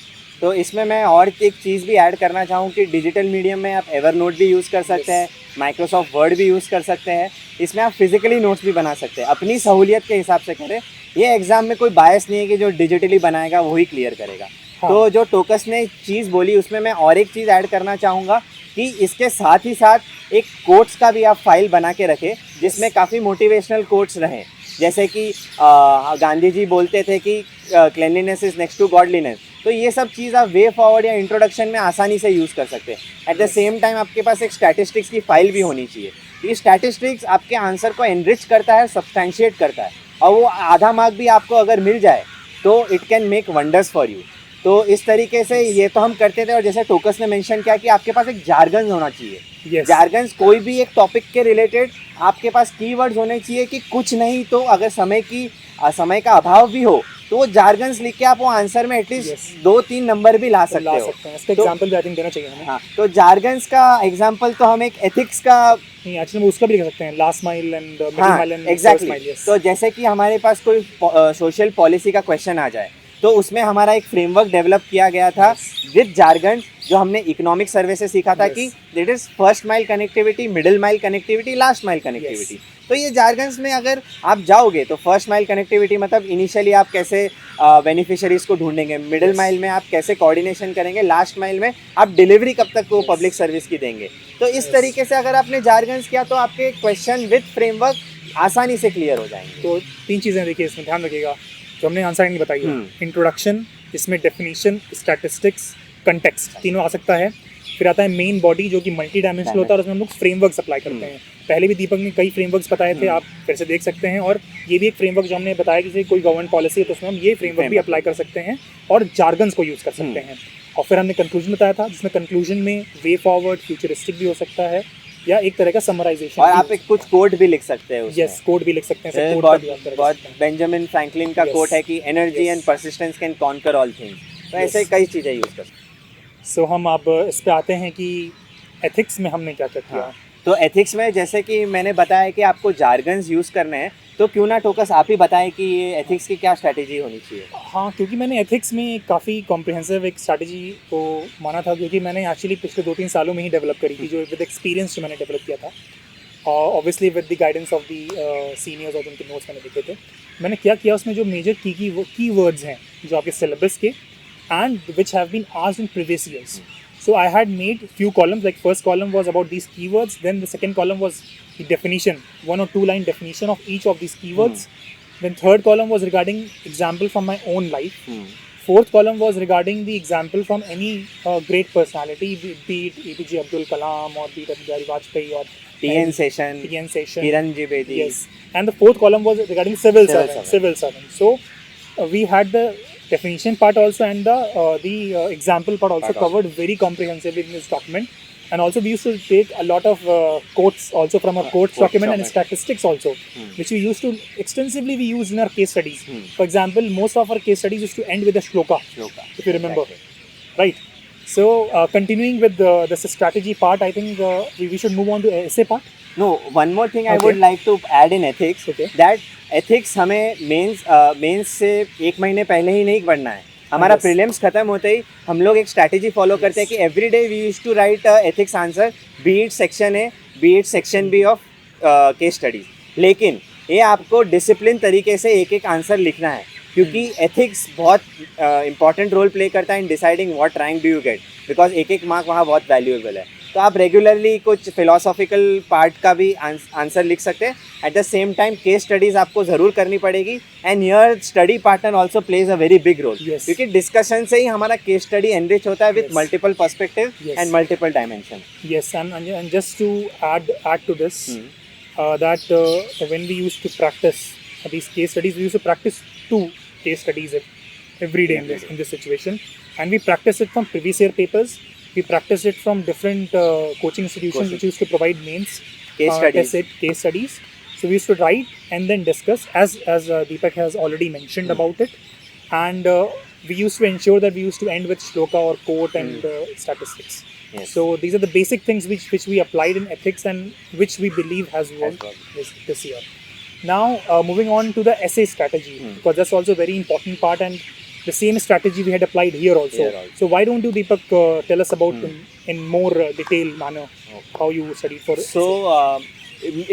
B: तो इसमें मैं और एक चीज़ भी ऐड करना चाहूँ कि डिजिटल मीडियम में आप एवरनोट भी यूज़ कर सकते हैं, माइक्रोसॉफ्ट वर्ड भी यूज़ कर सकते हैं। इसमें आप फिजिकली नोट्स भी बना सकते हैं, अपनी सहूलियत के हिसाब से करें। ये एग्ज़ाम में कोई बायस नहीं है कि जो डिजिटली बनाएगा वही क्लियर करेगा। हाँ। तो जो टोकस ने चीज़ बोली उसमें मैं और एक चीज़ ऐड करना चाहूँगा कि इसके साथ ही साथ एक कोट्स का भी आप फाइल बना के रखें जिसमें काफ़ी मोटिवेशनल कोट्स रहें। जैसे कि गांधी जी बोलते थे कि cleanliness is next to godliness. तो ये सब चीज़ आप वे फॉरवर्ड या इंट्रोडक्शन में आसानी से यूज़ कर सकते हैं। एट द सेम टाइम आपके पास एक स्टैटिस्टिक्स की फाइल भी होनी चाहिए। ये स्टैटिस्टिक्स आपके आंसर को एनरिच करता है, सब्सटैंशिएट करता है, और वो आधा मार्क भी आपको अगर मिल जाए तो it can make wonders for you. तो इस तरीके से ये तो हम करते थे। और जैसे टोकस ने मेंशन किया कि आपके पास एक जार्गन होना चाहिए। जार्गन्स कोई भी एक टॉपिक के रिलेटेड आपके पास कीवर्ड्स होने चाहिए कि कुछ नहीं तो अगर समय का अभाव भी हो तो वो जार्गन्स लिख के आप वो आंसर में एटलीस्ट 2-3 नंबर भी ला सकते हो।
A: इसका एग्जांपल भी आई थिंक देना चाहिए हमें।
B: हाँ, तो जार्गन्स का एग्जांपल तो हम एक एथिक्स का
A: नहीं, एक्चुअली उसका भी लिख सकते हैं, last mile and middle mile and
B: exactly. तो जैसे कि हमारे पास कोई सोशल पॉलिसी का क्वेश्चन आ जाए तो उसमें हमारा एक फ्रेमवर्क डेवलप किया गया था विद जार्गन, जो हमने इकोनॉमिक सर्वे से सीखा था कि that is first mile connectivity, middle mile connectivity, last mile connectivity. तो ये जार्गन्स में अगर आप जाओगे तो फर्स्ट माइल कनेक्टिविटी मतलब इनिशियली आप कैसे बेनिफिशियरीज को ढूंढेंगे, मिडिल माइल में आप कैसे कोऑर्डिनेशन करेंगे, लास्ट माइल में आप डिलीवरी कब तक वो पब्लिक सर्विस की देंगे। तो इस तरीके से अगर आपने जार्गन्स किया तो आपके क्वेश्चन विद फ्रेमवर्क आसानी से क्लियर हो जाएंगे।
A: तो 3 चीज़ें देखिए इसमें ध्यान रखिएगा जो हमने आंसर नहीं बताई है। इंट्रोडक्शन, इसमें डेफिनेशन, स्टैटिस्टिक्स, कंटेक्स्ट तीनों आ सकता है। फिर आता है मेन बॉडी जो कि मल्टी डायमेंशनल होता है और उसमें हम लोग फ्रेमवर्क अप्लाई करते हैं। पहले भी दीपक ने कई फ्रेमवर्क्स बताए थे, आप फिर से देख सकते हैं। और ये भी एक फ्रेमवर्क जो हमने बताया कि कोई गवर्नमेंट पॉलिसी है तो उसमें हम ये फ्रेमवर्क भी अप्लाई कर सकते हैं और जार्गन्स को यूज़ कर सकते हैं। और फिर हमने कंक्लूजन बताया था जिसमें कंक्लूजन में वे फॉरवर्ड, फ्यूचरिस्टिक भी हो सकता है या एक तरह का समराइजेशन।
B: और आप एक कुछ कोट भी लिख सकते हैं उसमें।
A: यस, कोट भी लिख सकते हैं।
B: बहुत बेंजामिन फ्रैंकलिन का कोट है कि energy and persistence can conquer all things. तो ऐसे कई चीज़ें यूज़ कर सकते हैं।
A: सो हम अब इस पे आते हैं कि एथिक्स में हमने क्या क्या किया।
B: तो एथिक्स में जैसे कि मैंने बताया कि आपको जार्गन्स यूज़ करने हैं, तो क्यों ना टोकस आप ही बताएं कि ये एथिक्स की क्या स्ट्रैटेजी होनी चाहिए।
A: हाँ, क्योंकि मैंने एथिक्स में काफ़ी कॉम्प्रिहेंसिव एक स्ट्रैटेजी को माना था, क्योंकि मैंने एक्चुअली पिछले 2-3 सालों में ही डेवलप करी थी, जो विद एक्सपीरियंस जो मैंने डेवलप किया था। Obviously with the guidance of the seniors और उनके नोट्स मैंने लिखे थे। मैंने क्या किया उसमें जो मेजर की वर्ड्स हैं जो आपके सिलेबस के and which have been asked in previous years. So I had made few columns, like first column was about these keywords, then the second column was the definition, 1 or 2 line definition of each of these keywords. Then third column was regarding example from my own life. Fourth column was regarding the example from any great personality, be it APJ Abdul Kalam or be it Atal Bihari Vajpayee or
B: TN Session, Kiran Jivedi.
A: Yes, and the fourth column was regarding civil servant. So we had the definition part also and the example part also covered very comprehensively in this document. And also we used to take a lot of quotes also from our quotes document and statistics also, which we used to extensively we used in our case studies. For example, most of our case studies used to end with a shloka if you remember. Right. So continuing with the strategy part, I think we should move on to essay part.
B: No, one more thing I would like to add in ethics, that ethics हमें mains से 1 महीने पहले ही नहीं पढ़ना है। हमारा prelims खत्म होते ही हम लोग एक स्ट्रैटेजी फॉलो करते हैं कि every day we used to write ethics answer, be it section A, be it section B of case studies. लेकिन ये आपको डिसिप्लिन तरीके से एक एक आंसर लिखना है, क्योंकि एथिक्स बहुत इंपॉर्टेंट रोल प्ले करता है in deciding what rank do you get, because एक एक मार्क वहाँ बहुत वैल्यूएबल है। तो आप रेगुलरली कुछ फिलोसॉफिकल पार्ट का भी आंसर लिख सकते हैं। At the same time case studies आपको ज़रूर करनी पड़ेगी, and your study partner also plays a very big role, क्योंकि डिस्कशन से ही हमारा केस स्टडी एनरिच होता है with multiple perspective and multiple dimension.
A: Yes, and just to add to this, that when we used to practice these case studies, we used to practice 2 case studies every day in this situation, and we practice it from previous year papers. We practiced it from different coaching institutions which used to provide mains case studies. So we used to write and then discuss, as Deepak has already mentioned about it, and we used to ensure that we used to end with shloka or quote and statistics. Yes. So these are the basic things which we applied in ethics and which we believe has worked this year. Now moving on to the essay strategy, because that's also a very important part, and the same strategy we had applied here also. So why don't you, Deepak, tell us about in more detailed manner how you studied for it?
B: So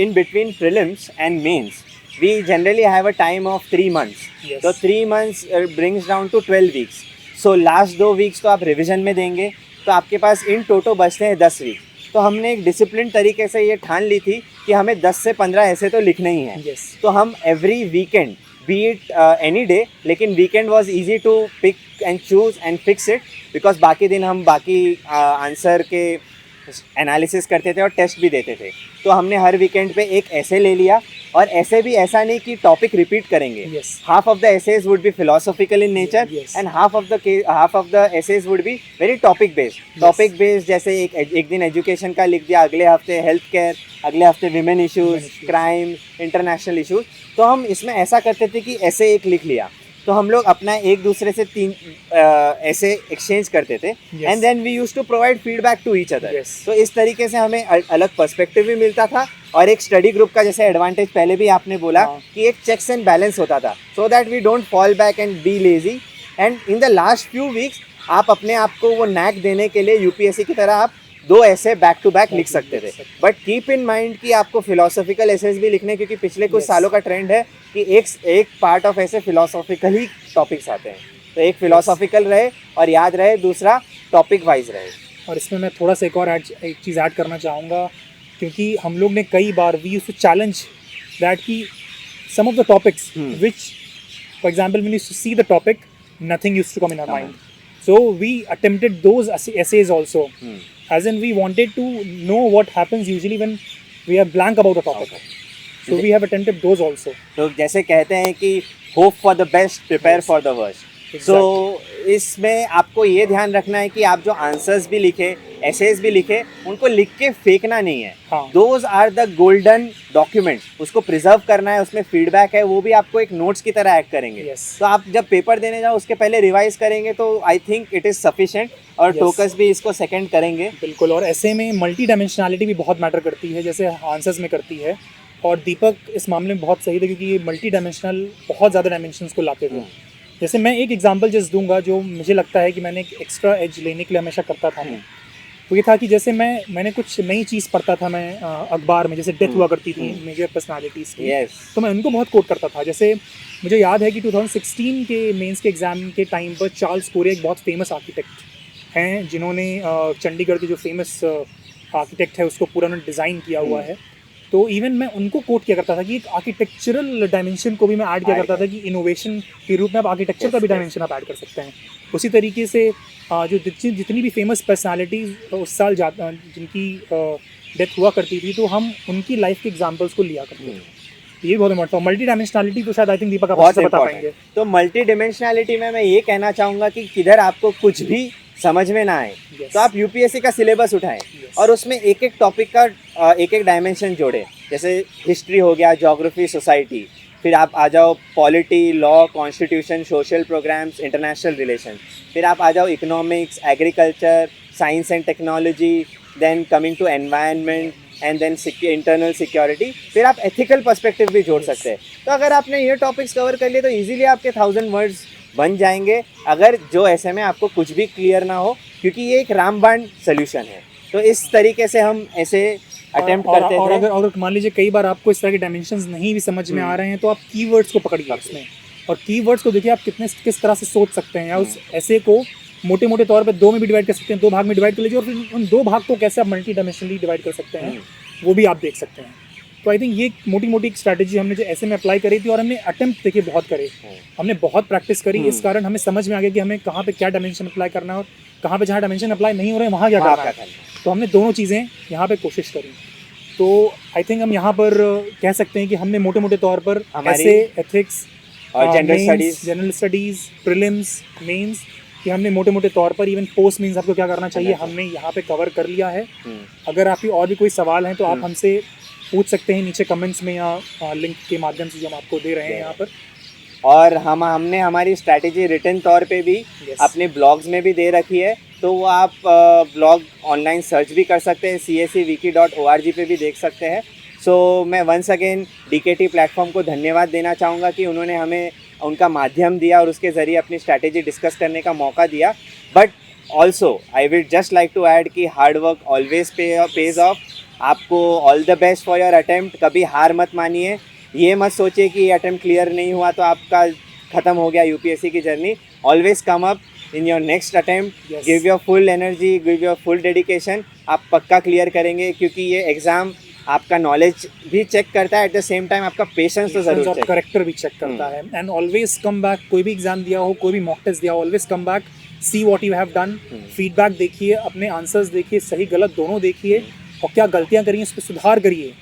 B: in between prelims and mains, we generally have a time of 3 months.
A: Yes.
B: So 3 months brings down to 12 weeks. So last 2 weeks तो आप revision में देंगे, तो आपके पास in total बचते हैं 10 week. तो हमने एक डिसिप्लिन तरीके से ये ठान ली थी कि हमें 10 से 15 ऐसे तो लिखने ही हैं।
A: Yes.
B: तो हम every weekend, be it any day, लेकिन weekend was easy to pick and choose and fix it, because बाकी दिन हम बाकी आंसर के एनालिसिस करते थे और टेस्ट भी देते थे। तो हमने हर वीकेंड पे एक ऐसे ले लिया, और ऐसे भी ऐसा नहीं कि टॉपिक रिपीट करेंगे। Half of the essays would be philosophical in nature and half of the essays would be very topic based. जैसे एक दिन एजुकेशन का लिख दिया, अगले हफ्ते हेल्थ केयर, अगले हफ्ते women issues, crime, international issues. तो हम इसमें ऐसा करते थे कि ऐसे एक लिख लिया, तो हम लोग अपना एक दूसरे से 3 ऐसे एक्सचेंज करते थे, and then we used to provide feedback to each other. तो इस तरीके से हमें अलग पर्सपेक्टिव भी मिलता था, और एक स्टडी ग्रुप का जैसे एडवांटेज पहले भी आपने बोला कि एक चेक्स एंड बैलेंस होता था, so that we don't fall back and be lazy. And in the last few weeks आप अपने आप को वो नैक देने के लिए यूपीएससी की तरह आप 2 ऐसे बैक टू बैक लिख सकते थे। बट कीप इन माइंड कि आपको फिलोसॉफिकल एसेज भी लिखने, क्योंकि पिछले कुछ सालों का ट्रेंड है कि एक पार्ट ऑफ ऐसे फिलोसॉफिकल ही टॉपिक्स आते हैं। तो एक फिलोसॉफिकल रहे और याद रहे, दूसरा टॉपिक वाइज रहे।
A: और इसमें मैं थोड़ा सा एक और एक चीज़ ऐड करना चाहूँगा, क्योंकि हम लोग ने कई बार we used to challenge that कि some of the topics which for example when you see the topic, nothing used to come in our mind, so we attempted those essays also, as in we wanted to know what happens usually when we are blank about a topic. So we have attempted those also.
B: तो जैसे कहते हैं कि hope for the best, prepare for the worst. So इसमें आपको ये ध्यान रखना है कि आप जो आंसर्स भी लिखे, एसेज भी लिखे, उनको लिख के फेंकना नहीं है। Those are the golden documents. उसको प्रिजर्व करना है, उसमें फीडबैक है, वो भी आपको एक नोट्स की तरह एक्ट करेंगे। तो आप जब पेपर देने जाओ उसके पहले रिवाइज करेंगे तो आई थिंक इट इज़ सफिशिएंट, और टोकस भी इसको सेकंड करेंगे।
A: बिल्कुल, और ऐसे में मल्टी डायमेंशनलिटी भी बहुत मैटर करती है, जैसे आंसर्स में करती है, और दीपक इस मामले में बहुत सही थे, क्योंकि ये मल्टी डायमेंशनल बहुत ज़्यादा डायमेंशंस को लाते थे। जैसे मैं एक एग्जांपल जस्ट दूंगा जो मुझे लगता है कि मैंने एक एक्स्ट्रा एज लेने के लिए हमेशा करता था मैं, वो ये था कि जैसे मैंने कुछ नई चीज़ पढ़ता था, मैं अखबार में जैसे डेथ हुआ करती थी मेजर पर्सनालिटीज़ की, तो मैं उनको बहुत कोट करता था। जैसे मुझे याद है कि 2016 के मेंस के एग्ज़ाम के टाइम पर चार्ल्स कोरिया एक बहुत फेमस आर्किटेक्ट हैं, जिन्होंने चंडीगढ़ के जो फेमस आर्किटेक्ट है उसको पूरा उन्होंने डिज़ाइन किया हुआ है। तो इवन मैं उनको कोट किया करता था कि एक आर्किटेक्चरल डायमेंशन को भी मैं ऐड किया करता था कि इनोवेशन के रूप में आप आर्किटेक्चर का भी डायमेंशन आप ऐड कर सकते हैं। उसी तरीके से जो जितनी भी फेमस पर्सनालिटीज़ उस साल जिनकी डेथ हुआ करती थी, तो हम उनकी लाइफ के एग्जांपल्स को लिया करते थे। ये बहुत इम्पोर्टेंट था। मल्टी डायमेंशनलिटी तो शायद आई थिंक दीपक आप
B: बहुत
A: बता पाएंगे।
B: तो मल्टी डिमेंशनलिटी में मैं ये कहना चाहूँगा कि किधर आपको कुछ भी समझ में ना आए तो आप यूपीएससी का सिलेबस उठाएं और उसमें एक एक टॉपिक का एक एक डायमेंशन जोड़ें। जैसे हिस्ट्री हो गया, ज्योग्राफी, सोसाइटी, फिर आप आ जाओ polity, law, constitution, social programmes, international relation, फिर आप आ जाओ economics, agriculture, science and technology, then coming to environment and then internal security, फिर आप एथिकल पर्सपेक्टिव भी जोड़ सकते हैं। तो अगर आपने ये टॉपिक्स कवर कर लिए तो इजीली आपके 1000 वर्ड्स बन जाएंगे, अगर जो ऐसे में आपको कुछ भी क्लियर ना हो, क्योंकि ये एक रामबाण सोल्यूशन है। तो इस तरीके से हम ऐसे अटेम्प्ट करते हैं।
A: और अगर मान लीजिए कई बार आपको इस तरह के डायमेंशंस नहीं भी समझ में आ रहे हैं, तो आप कीवर्ड्स को पकड़िए उसमें, और कीवर्ड्स को देखिए आप किस तरह से सोच सकते हैं, या उस ऐसे को मोटे मोटे तौर पे 2 में भी डिवाइड कर सकते हैं, 2 भाग में डिवाइड कर लीजिए, और फिर उन 2 भाग को कैसे आप मल्टी डायमेंशनली डिवाइड कर सकते हैं वो भी आप देख सकते हैं। तो आई थिंक ये मोटी मोटी एक स्ट्रैटेजी हमने जो ऐसे में अप्लाई करी थी, और हमने अटेम्प्ट देखिए बहुत करे, हमने बहुत प्रैक्टिस करी। इस कारण हमें समझ में आ गया कि हमें कहाँ पे क्या डायमेंशन अप्लाई करना है और कहाँ पे जहाँ डायमेंशन अप्लाई नहीं हो रहे हैं वहाँ क्या करना है। तो हमने दोनों चीज़ें यहाँ पे कोशिश करी। तो आई थिंक हम यहाँ पर कह सकते हैं कि हमने मोटे मोटे तौर पर ऐसे एथिक्स
B: और
A: जनरल स्टडीज़, प्रीलिम्स, मेंस, कि हमने मोटे मोटे तौर पर इवन पोस्ट मीन्स आपको क्या करना चाहिए हमने यहाँ पे कवर कर लिया है। अगर आपकी और भी कोई सवाल हैं तो आप हमसे पूछ सकते हैं नीचे कमेंट्स में, या लिंक के माध्यम से जो हम आपको दे रहे हैं यहाँ पर।
B: और हमने हमारी स्ट्रैटेजी रिटन तौर पे भी अपने ब्लॉग्स में भी दे रखी है, तो वो आप ब्लॉग ऑनलाइन सर्च भी कर सकते हैं, csewiki.org पे भी देख सकते हैं। सो मैं वंस अगेन डीकेटी प्लेटफॉर्म को धन्यवाद देना चाहूँगा कि उन्होंने हमें उनका माध्यम दिया और उसके ज़रिए अपनी स्ट्रैटेजी डिस्कस करने का मौका दिया। But also I will just like to add कि hard work always pays off. आपको all the best for your attempt. कभी हार मत मानिए, ये मत सोचिए कि अटेम्प्ट क्लियर नहीं हुआ तो आपका ख़त्म हो गया यूपीएससी की journey. Always come up in your next attempt, give your full energy, give your full dedication. आप पक्का क्लियर करेंगे, क्योंकि ये एग्ज़ाम आपका नॉलेज भी चेक करता है, एट द सेम टाइम आपका पेशेंस तो जरूर चेक,
A: करेक्टर भी चेक करता है। एंड ऑलवेज कम बैक, कोई भी एग्जाम दिया हो, कोई भी मॉक टेस्ट दिया हो, always come back, see what you have done, feedback देखिए, अपने आंसर्स देखिए, सही गलत दोनों देखिए, और क्या गलतियां करिए उस पर सुधार करिए।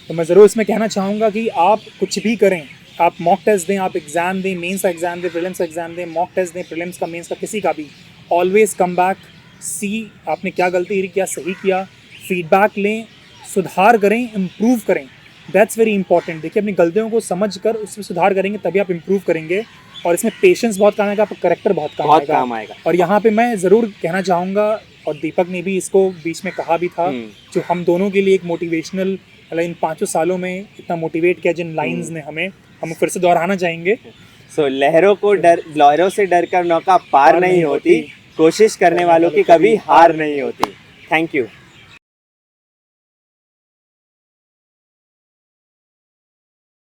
A: तो मैं ज़रूर इसमें कहना चाहूँगा कि आप कुछ भी करें, आप मॉक टेस्ट दें, आप एग्ज़ाम दें, मेंस का एग्ज़ाम दें, प्रीलिम्स का एग्ज़ाम दें, मॉक टेस्ट दें, प्रीलिम्स का, मेंस का, किसी का भी, ऑलवेज कम बैक, सी आपने क्या गलती करी, क्या सही किया, फीडबैक लें, सुधार करें, इम्प्रूव करें। That's very important. देखिए अपनी गलतियों को समझ कर उसमें सुधार करेंगे तभी आप इम्प्रूव करेंगे, और इसमें पेशेंस बहुत काम आएगा, आपका करेक्टर बहुत काम आएगा। और यहाँ पे मैं ज़रूर कहना चाहूँगा, और दीपक ने भी इसको बीच में कहा भी था, जो हम दोनों के लिए एक मोटिवेशनल, इन 5 सालों में इतना मोटिवेट किया जिन लाइंस ने हमें, हम फिर से दोहराना चाहेंगे।
B: सो लहरों से डर कर नौका पार नहीं होती, कोशिश करने वालों की कभी हार नहीं होती। Thank you.